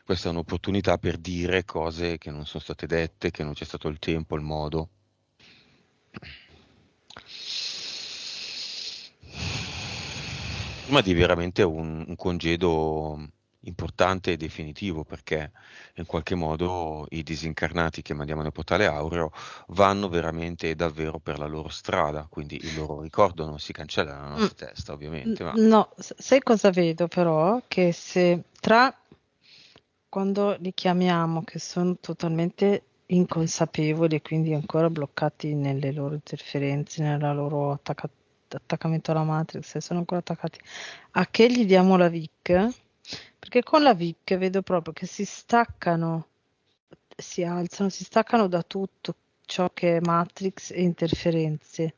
Questa è un'opportunità per dire cose che non sono state dette, che non c'è stato il tempo, il modo. Prima di veramente un congedo importante e definitivo, perché in qualche modo i disincarnati che mandiamo nel portale aureo vanno veramente e davvero per la loro strada, quindi il loro ricordo non si cancella nella Mm. nostra testa, ovviamente, ma No, sai cosa vedo però? Che se tra quando li chiamiamo che sono totalmente inconsapevoli e quindi ancora bloccati nelle loro interferenze, nella loro attaccamento alla Matrix, e sono ancora attaccati, a che gli diamo la VIC? Perché con la VIC vedo proprio che si staccano, si alzano, si staccano da tutto ciò che è Matrix e interferenze.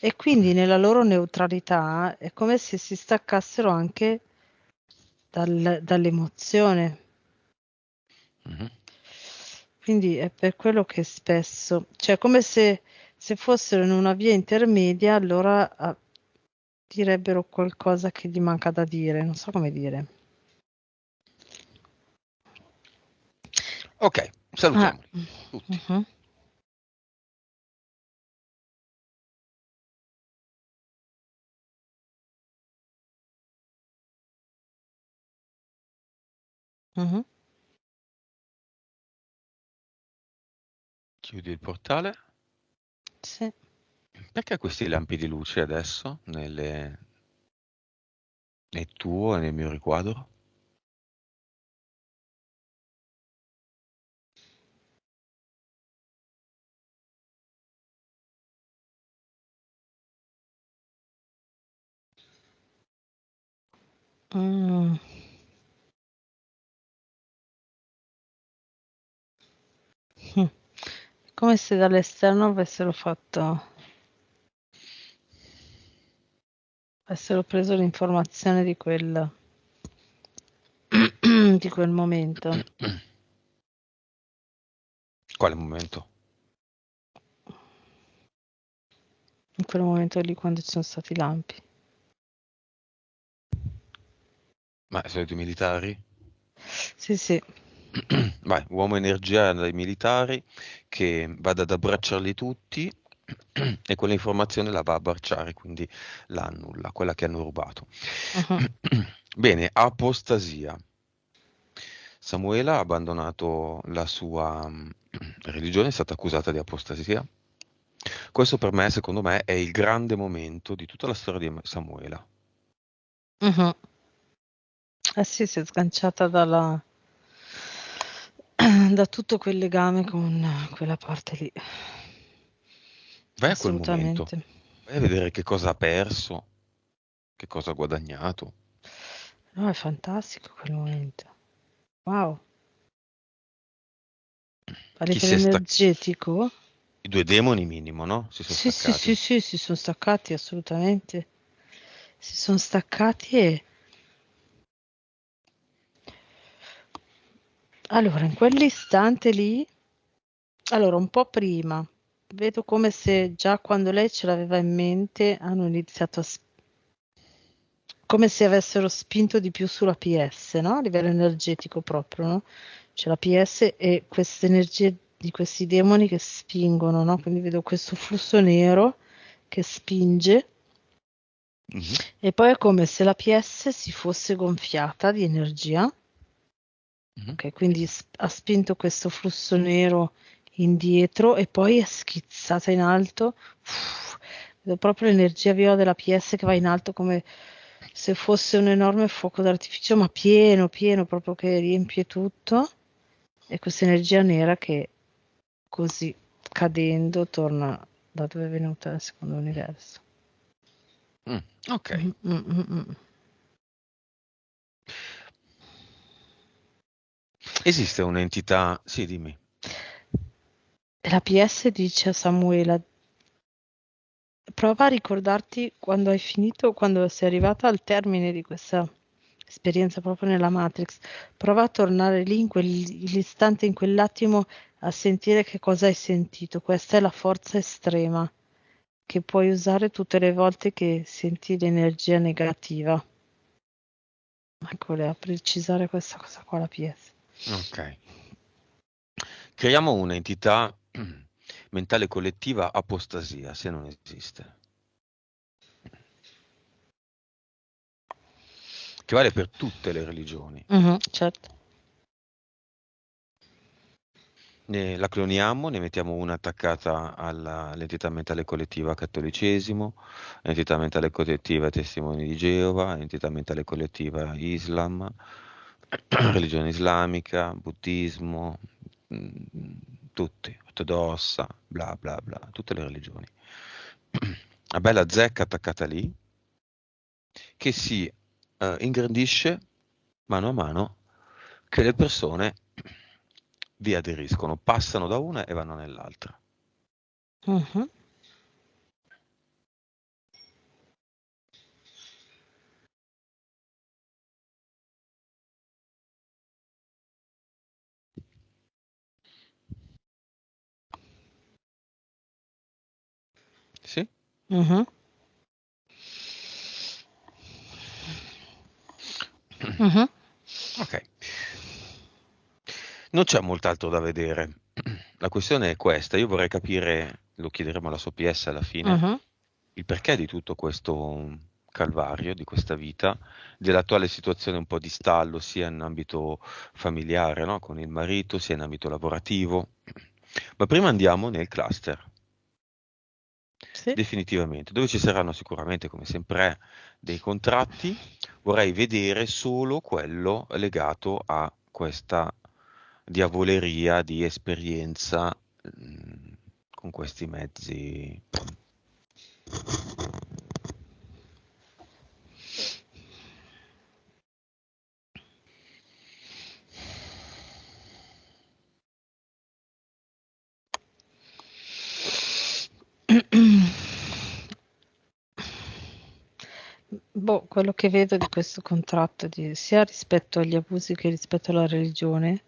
E quindi nella loro neutralità è come se si staccassero anche dall'emozione. mhm. Quindi è per quello che spesso, cioè come se fossero in una via intermedia, allora direbbero qualcosa che gli manca da dire, non so come dire. Ok, Ah, salutiamoli tutti. mhm, mhm. Chiudi il portale. Sì. Perché questi lampi di luce adesso nel tuo e nel mio riquadro? Mm. Mm. Come se dall'esterno avessero preso l'informazione di di quel momento. Quale momento? In quel momento lì quando ci sono stati i lampi. Ma soliti militari? Sì, sì. Vai, uomo energia dai militari che vada ad abbracciarli tutti e quell'informazione la va a abbracciare, quindi la annulla, quella che hanno rubato. Mhm. Bene, apostasia. Samuela ha abbandonato la sua religione, è stata accusata di apostasia. Questo per me, secondo me, è il grande momento di tutta la storia di Samuela. Mhm. Eh sì, si è sganciata da tutto quel legame con quella parte lì. Vai a quel momento, Assolutamente. vai a vedere che cosa ha perso, che cosa ha guadagnato. No, è fantastico quel momento. Wow. A Chi livello si è staccato? energetico? I due demoni minimo, no? Si sono Sì, sì, sì, staccati. sì, si sono staccati assolutamente. Si sono staccati e allora in quell'istante lì, allora un po' prima, vedo come se già quando lei ce l'aveva in mente hanno iniziato come se avessero spinto di più sulla PS, no? A livello energetico proprio, no? C'è la PS e queste energie di questi demoni che spingono, no? Quindi vedo questo flusso nero che spinge Mhm, e poi è come se la PS si fosse gonfiata di energia. mhm. Ok, quindi ha spinto questo flusso nero indietro e poi è schizzata in alto. Uff, vedo proprio l'energia viola della PS che va in alto come se fosse un enorme fuoco d'artificio, ma pieno, pieno, proprio che riempie tutto. E questa energia nera che così cadendo torna da dove è venuta nel secondo universo. Ok. Mm, mm, mm, mm. Esiste un'entità... Sì, dimmi. E la PS dice a Samuela, prova a ricordarti quando hai finito, quando sei arrivata al termine di questa esperienza proprio nella Matrix. Prova a tornare lì in quell'istante, in quell'attimo, a sentire che cosa hai sentito. Questa è la forza estrema che puoi usare tutte le volte che senti l'energia negativa. Ecco, voleva precisare questa cosa qua la PS. Ok. Creiamo un'entità mentale collettiva apostasia, se non esiste. Che vale per tutte le religioni. Mhm, certo. La cloniamo, ne mettiamo una attaccata all'entità mentale collettiva cattolicesimo, entità mentale collettiva testimoni di Geova, entità mentale collettiva Islam, religione islamica, buddismo, mm, tutti, ortodossa, bla bla bla, tutte le religioni. Una bella zecca attaccata lì che si ingrandisce mano a mano che le persone vi aderiscono, passano da una e vanno nell'altra. Mhm, Sì? mhm, mhm, Ok. Non c'è molt'altro da vedere. La questione è questa. Io vorrei capire, lo chiederemo alla sua PS alla fine, mhm. il perché di tutto questo calvario, di questa vita, dell'attuale situazione un po' di stallo, sia in ambito familiare, no? Con il marito, sia in ambito lavorativo. Ma prima andiamo nel cluster, Sì. definitivamente, dove ci saranno sicuramente, come sempre, dei contratti. Vorrei vedere solo quello legato a questa diavoleria di esperienza con questi mezzi. Boh, quello che vedo di questo contratto, sia rispetto agli abusi che rispetto alla religione,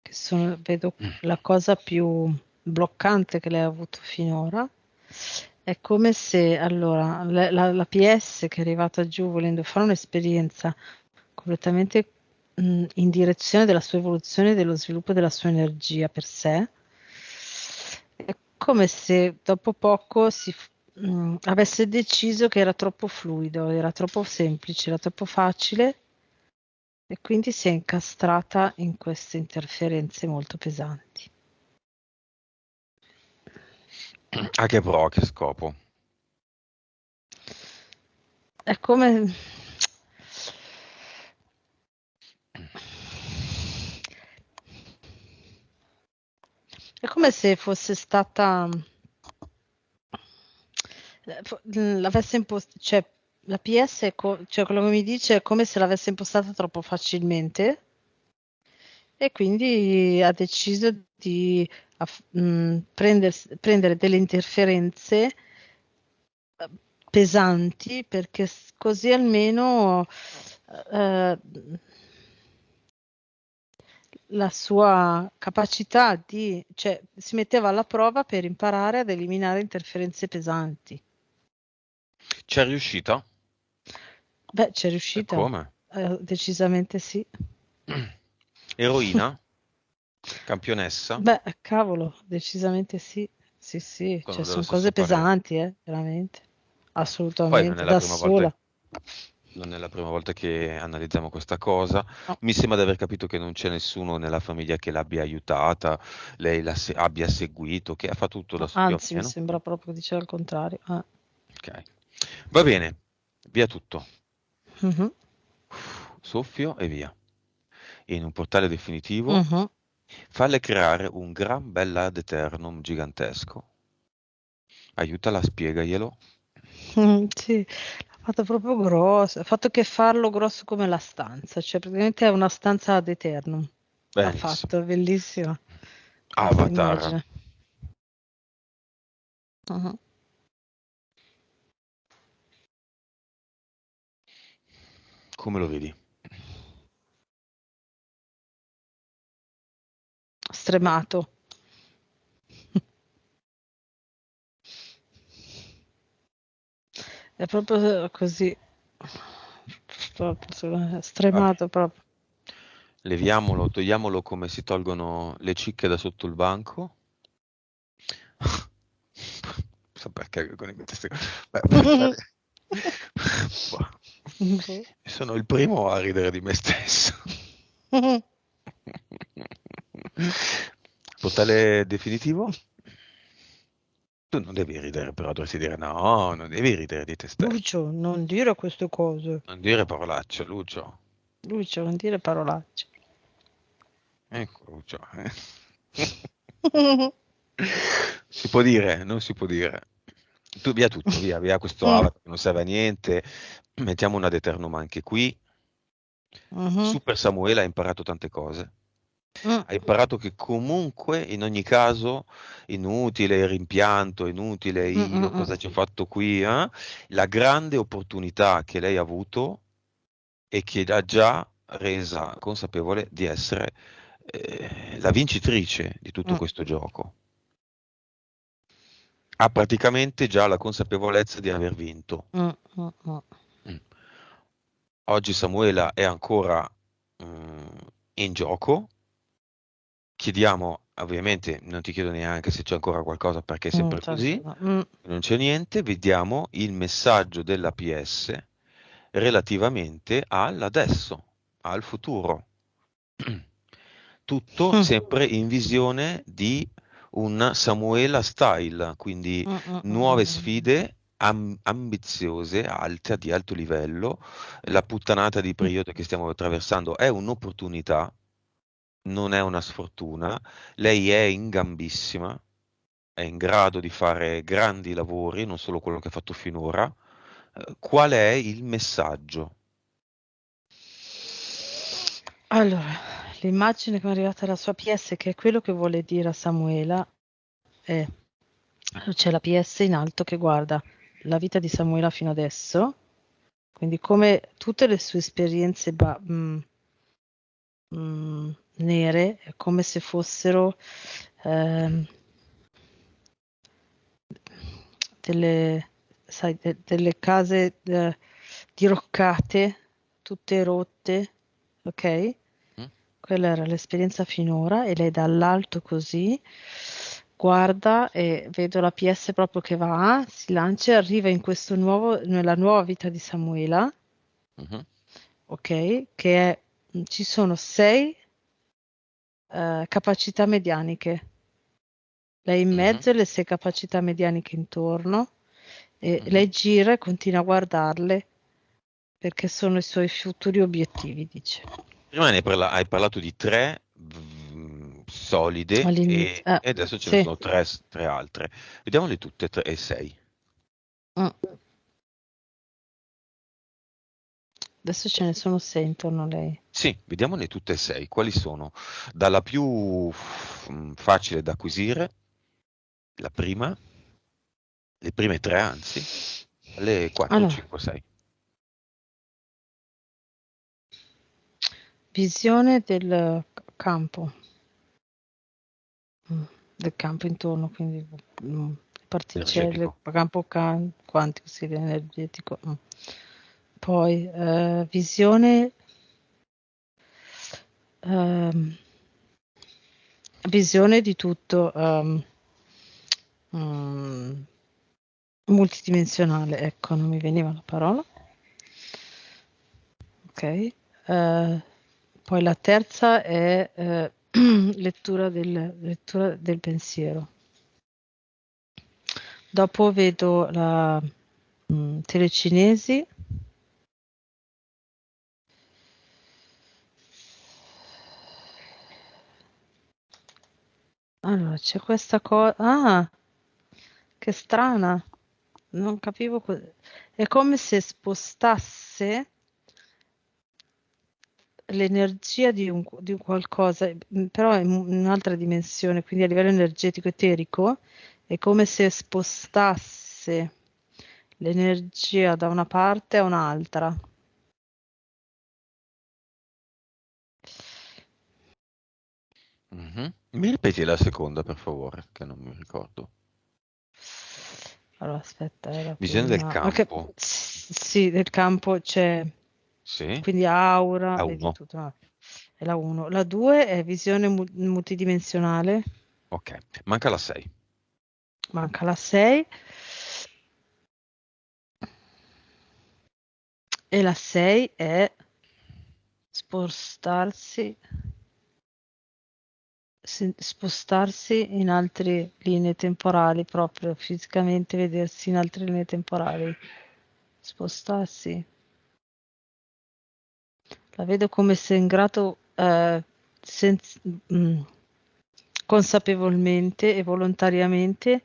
che vedo la cosa più bloccante che lei ha avuto finora, è come se allora la PS che è arrivata giù volendo fare un'esperienza completamente in direzione della sua evoluzione e dello sviluppo della sua energia per sé, è come se dopo poco avesse deciso che era troppo fluido, era troppo semplice, era troppo facile e quindi si è incastrata in queste interferenze molto pesanti. A che pro, a che scopo? È come se fosse stata l'avesse imposta, cioè la PS cioè quello che mi dice è come se l'avesse impostata troppo facilmente e quindi ha deciso di prendere delle interferenze pesanti perché così almeno eh, la sua capacità cioè si metteva alla prova per imparare ad eliminare interferenze pesanti. C'è riuscita? Beh, c'è E riuscita, come? decisamente sì. Eroina? Campionessa? Beh, cavolo, decisamente sì. Sì, sì, cioè Sono dello sono cose stesso parere. pesanti, veramente. Poi non Assolutamente, è la da prima volta, sola. non è la prima volta che analizziamo questa cosa. No. Mi sembra di aver capito che non c'è nessuno nella famiglia che l'abbia aiutata, lei abbia seguito, che fa tutto da No, più o anzi, mi meno. sembra proprio che dice il contrario. Ok. Va bene, via tutto. Mhm, Soffio e via. E in un portale definitivo, mhm. falle creare un gran bel ad eternum gigantesco. Aiutala, spiegaglielo. Sì, l'ha fatto proprio grosso. Ha fatto che farlo grosso come la stanza, cioè praticamente è una stanza ad eternum. L'ha Benissimo. fatto, è bellissima questa Avatar. immagine. Mhm. Come lo vedi? Stremato. È proprio così. Proprio, Vabbè. stremato proprio. Leviamolo, togliamolo come si tolgono le cicche da sotto il banco. So perché con queste beh, boh. Boh. Sono il primo a ridere di me stesso. Portale definitivo? Tu non devi ridere, però dovresti dire no, non devi ridere di te stesso. Lucio, non dire queste cose. Non dire parolacce, Lucio. Lucio, non dire parolacce. Ecco, Lucio. Si può dire, non si può dire. Tu via tutto, via, via questo avatar, non serve a niente. Mettiamo una Eternum anche qui. Mhm. Super Samuele ha imparato tante cose. Mm, Ha imparato che comunque, in ogni caso, inutile il rimpianto, inutile mm, mm, io, mm. cosa ci ho fatto qui, eh? La grande opportunità che lei ha avuto e che l'ha già resa consapevole di essere la vincitrice di tutto Mm, questo gioco. Ha praticamente già la consapevolezza di aver vinto. mm, mm, mm. Mm. Oggi Samuela è ancora in gioco. Chiediamo, ovviamente, non ti chiedo neanche se c'è ancora qualcosa perché è sempre così, non c'è niente. Vediamo il messaggio della PS relativamente all'adesso, al futuro. Tutto sempre in visione di un Samuela style, quindi Mm, mm, mm, nuove mm, mm. sfide ambiziose, alte, di alto livello. La puttanata di Mm. periodo che stiamo attraversando è un'opportunità, non è una sfortuna. Lei è in gambissima, è in grado di fare grandi lavori, non solo quello che ha fatto finora. Qual è il messaggio? Allora, l'immagine che mi è arrivata dalla sua PS, che è quello che vuole dire a Samuela, è c'è la PS in alto che guarda la vita di Samuela fino adesso, quindi come tutte le sue esperienze nere, è come se fossero ehm, delle, sai, delle case diroccate, tutte rotte, ok? Mm? Quella era l'esperienza finora e lei dall'alto così guarda e vedo la PS proprio che va, si lancia e arriva in questo nuovo, nella nuova vita di Samuela, Mhm, ok? Che è, ci sono 6 capacità medianiche, lei in mhm, mezzo e le 6 capacità medianiche intorno, e mhm. lei gira e continua a guardarle perché sono i suoi futuri obiettivi, dice. Prima hai parlato di tre solide All'inizio, e adesso ce ne sì. sono tre altre. Vediamole tutte tre e sei. Mm. Adesso ce ne sono 6 intorno a lei. Sì, vediamone tutte e sei. Quali sono? Dalla più facile da acquisire, la prima, le prime tre anzi, alle 4, Allora, 5, 6. visione del campo, del campo intorno, quindi particelle, Energetico. campo quantico, sì, energetico. Poi visione, ehm, visione di tutto, mm, multidimensionale, ecco, non mi veniva la parola. Ok. Poi la terza è lettura del pensiero. Dopo vedo la telecinesi. Allora, c'è questa cosa. Ah, che strana. Non capivo. È come se spostasse l'energia di un qualcosa, però in un'altra dimensione, quindi a livello energetico eterico, è come se spostasse l'energia da una parte a un'altra. Mhm. Mi ripeti la seconda, per favore, che non mi ricordo. Allora, aspetta, è la Visione del prima. campo. Sì, nel campo c'è, Sì, quindi aura, a vedi 1. tutto. È la 1. La 2 è visione multidimensionale, Ok, manca la 6. manca la 6. E la 6 è spostarsi, spostarsi in altre linee temporali, proprio fisicamente vedersi in altre linee temporali. Spostarsi. La vedo come se in grado, mm, consapevolmente e volontariamente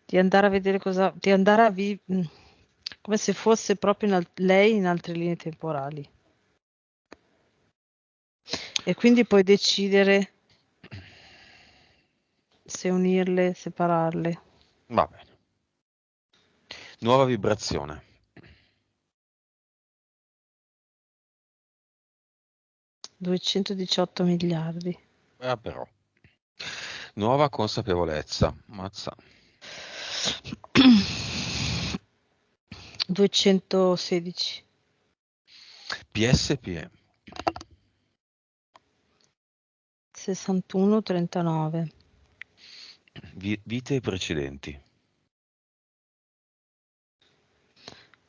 di andare a vedere cosa, di andare a vivere, come se fosse proprio lei in altre linee temporali. E quindi puoi decidere se unirle, separarle. Va bene. Nuova vibrazione. 218 miliardi. Però. Nuova consapevolezza. Mazza. 216. PSP. 61, 39. Vite precedenti.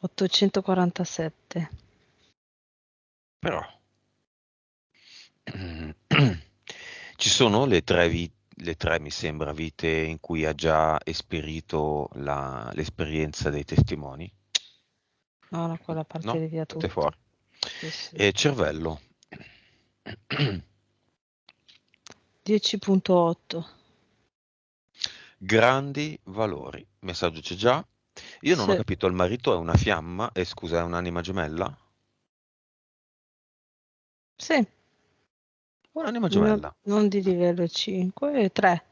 847. Però. Ci sono le tre vite. le tre, mi sembra, vite in cui ha già esperito l'esperienza dei testimoni. No, quella parte No? via Tutte tutto. fuori. Sì. E cervello. 10.8. Grandi valori. Messaggio c'è già. Io non ho Sì. capito, il marito è una fiamma, scusa, è un'anima gemella? Sì. Un'anima gemella. Non di livello 5, 3.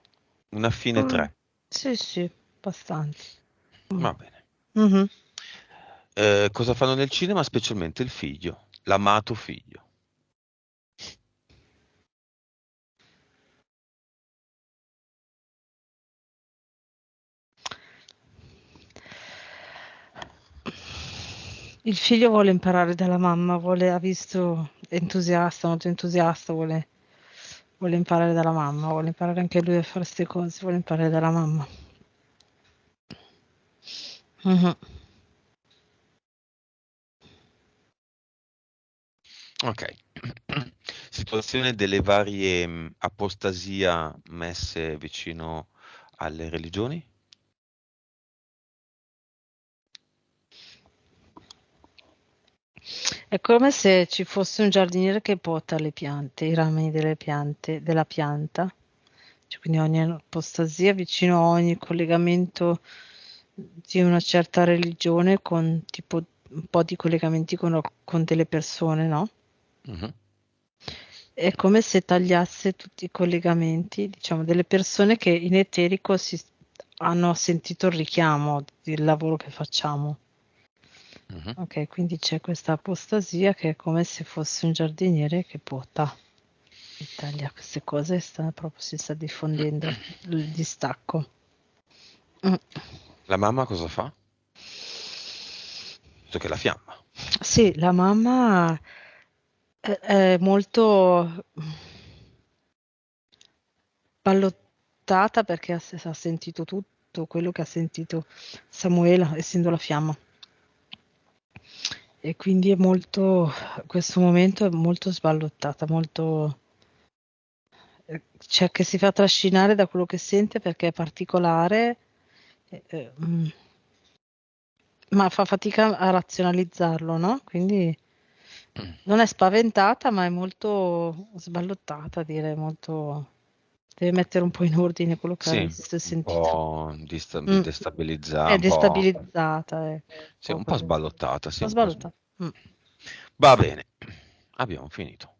Una fine 3. Sì, abbastanza. Va bene. Mhm. Cosa fanno nel cinema? Specialmente il figlio, l'amato figlio. Il figlio vuole imparare dalla mamma, ha visto entusiasta, molto entusiasta, vuole imparare dalla mamma, vuole imparare anche lui a fare queste cose, vuole imparare dalla mamma. Mhm. Ok. Situazione delle varie apostasia messe vicino alle religioni? È come se ci fosse un giardiniere che pota le piante, i rami delle piante, della pianta. Cioè, quindi ogni apostasia vicino a ogni collegamento di una certa religione con tipo un po' di collegamenti con delle persone, no? Mhm. È come se tagliasse tutti i collegamenti, diciamo, delle persone che in eterico hanno sentito il richiamo del lavoro che facciamo. Mhm. Ok, quindi c'è questa apostasia che è come se fosse un giardiniere che pota e taglia queste cose e si sta diffondendo il distacco. Mm. La mamma cosa fa? So che è la fiamma. Sì, la mamma è molto ballottata perché ha sentito tutto quello che ha sentito Samuela, essendo la fiamma. E quindi questo momento è molto sballottata, molto, cioè che si fa trascinare da quello che sente perché è particolare, eh, eh, mm, ma fa fatica a razionalizzarlo, no? Quindi non è spaventata, ma è molto sballottata, direi, molto. Deve mettere un po' in ordine quello che ha Sì, visto e un sentito. po' Mm. destabilizzata, È un po', destabilizzata, un sì, po' un po' quello. sballottata, sì, Ma un po' sballottata. Mm. Va bene, abbiamo finito.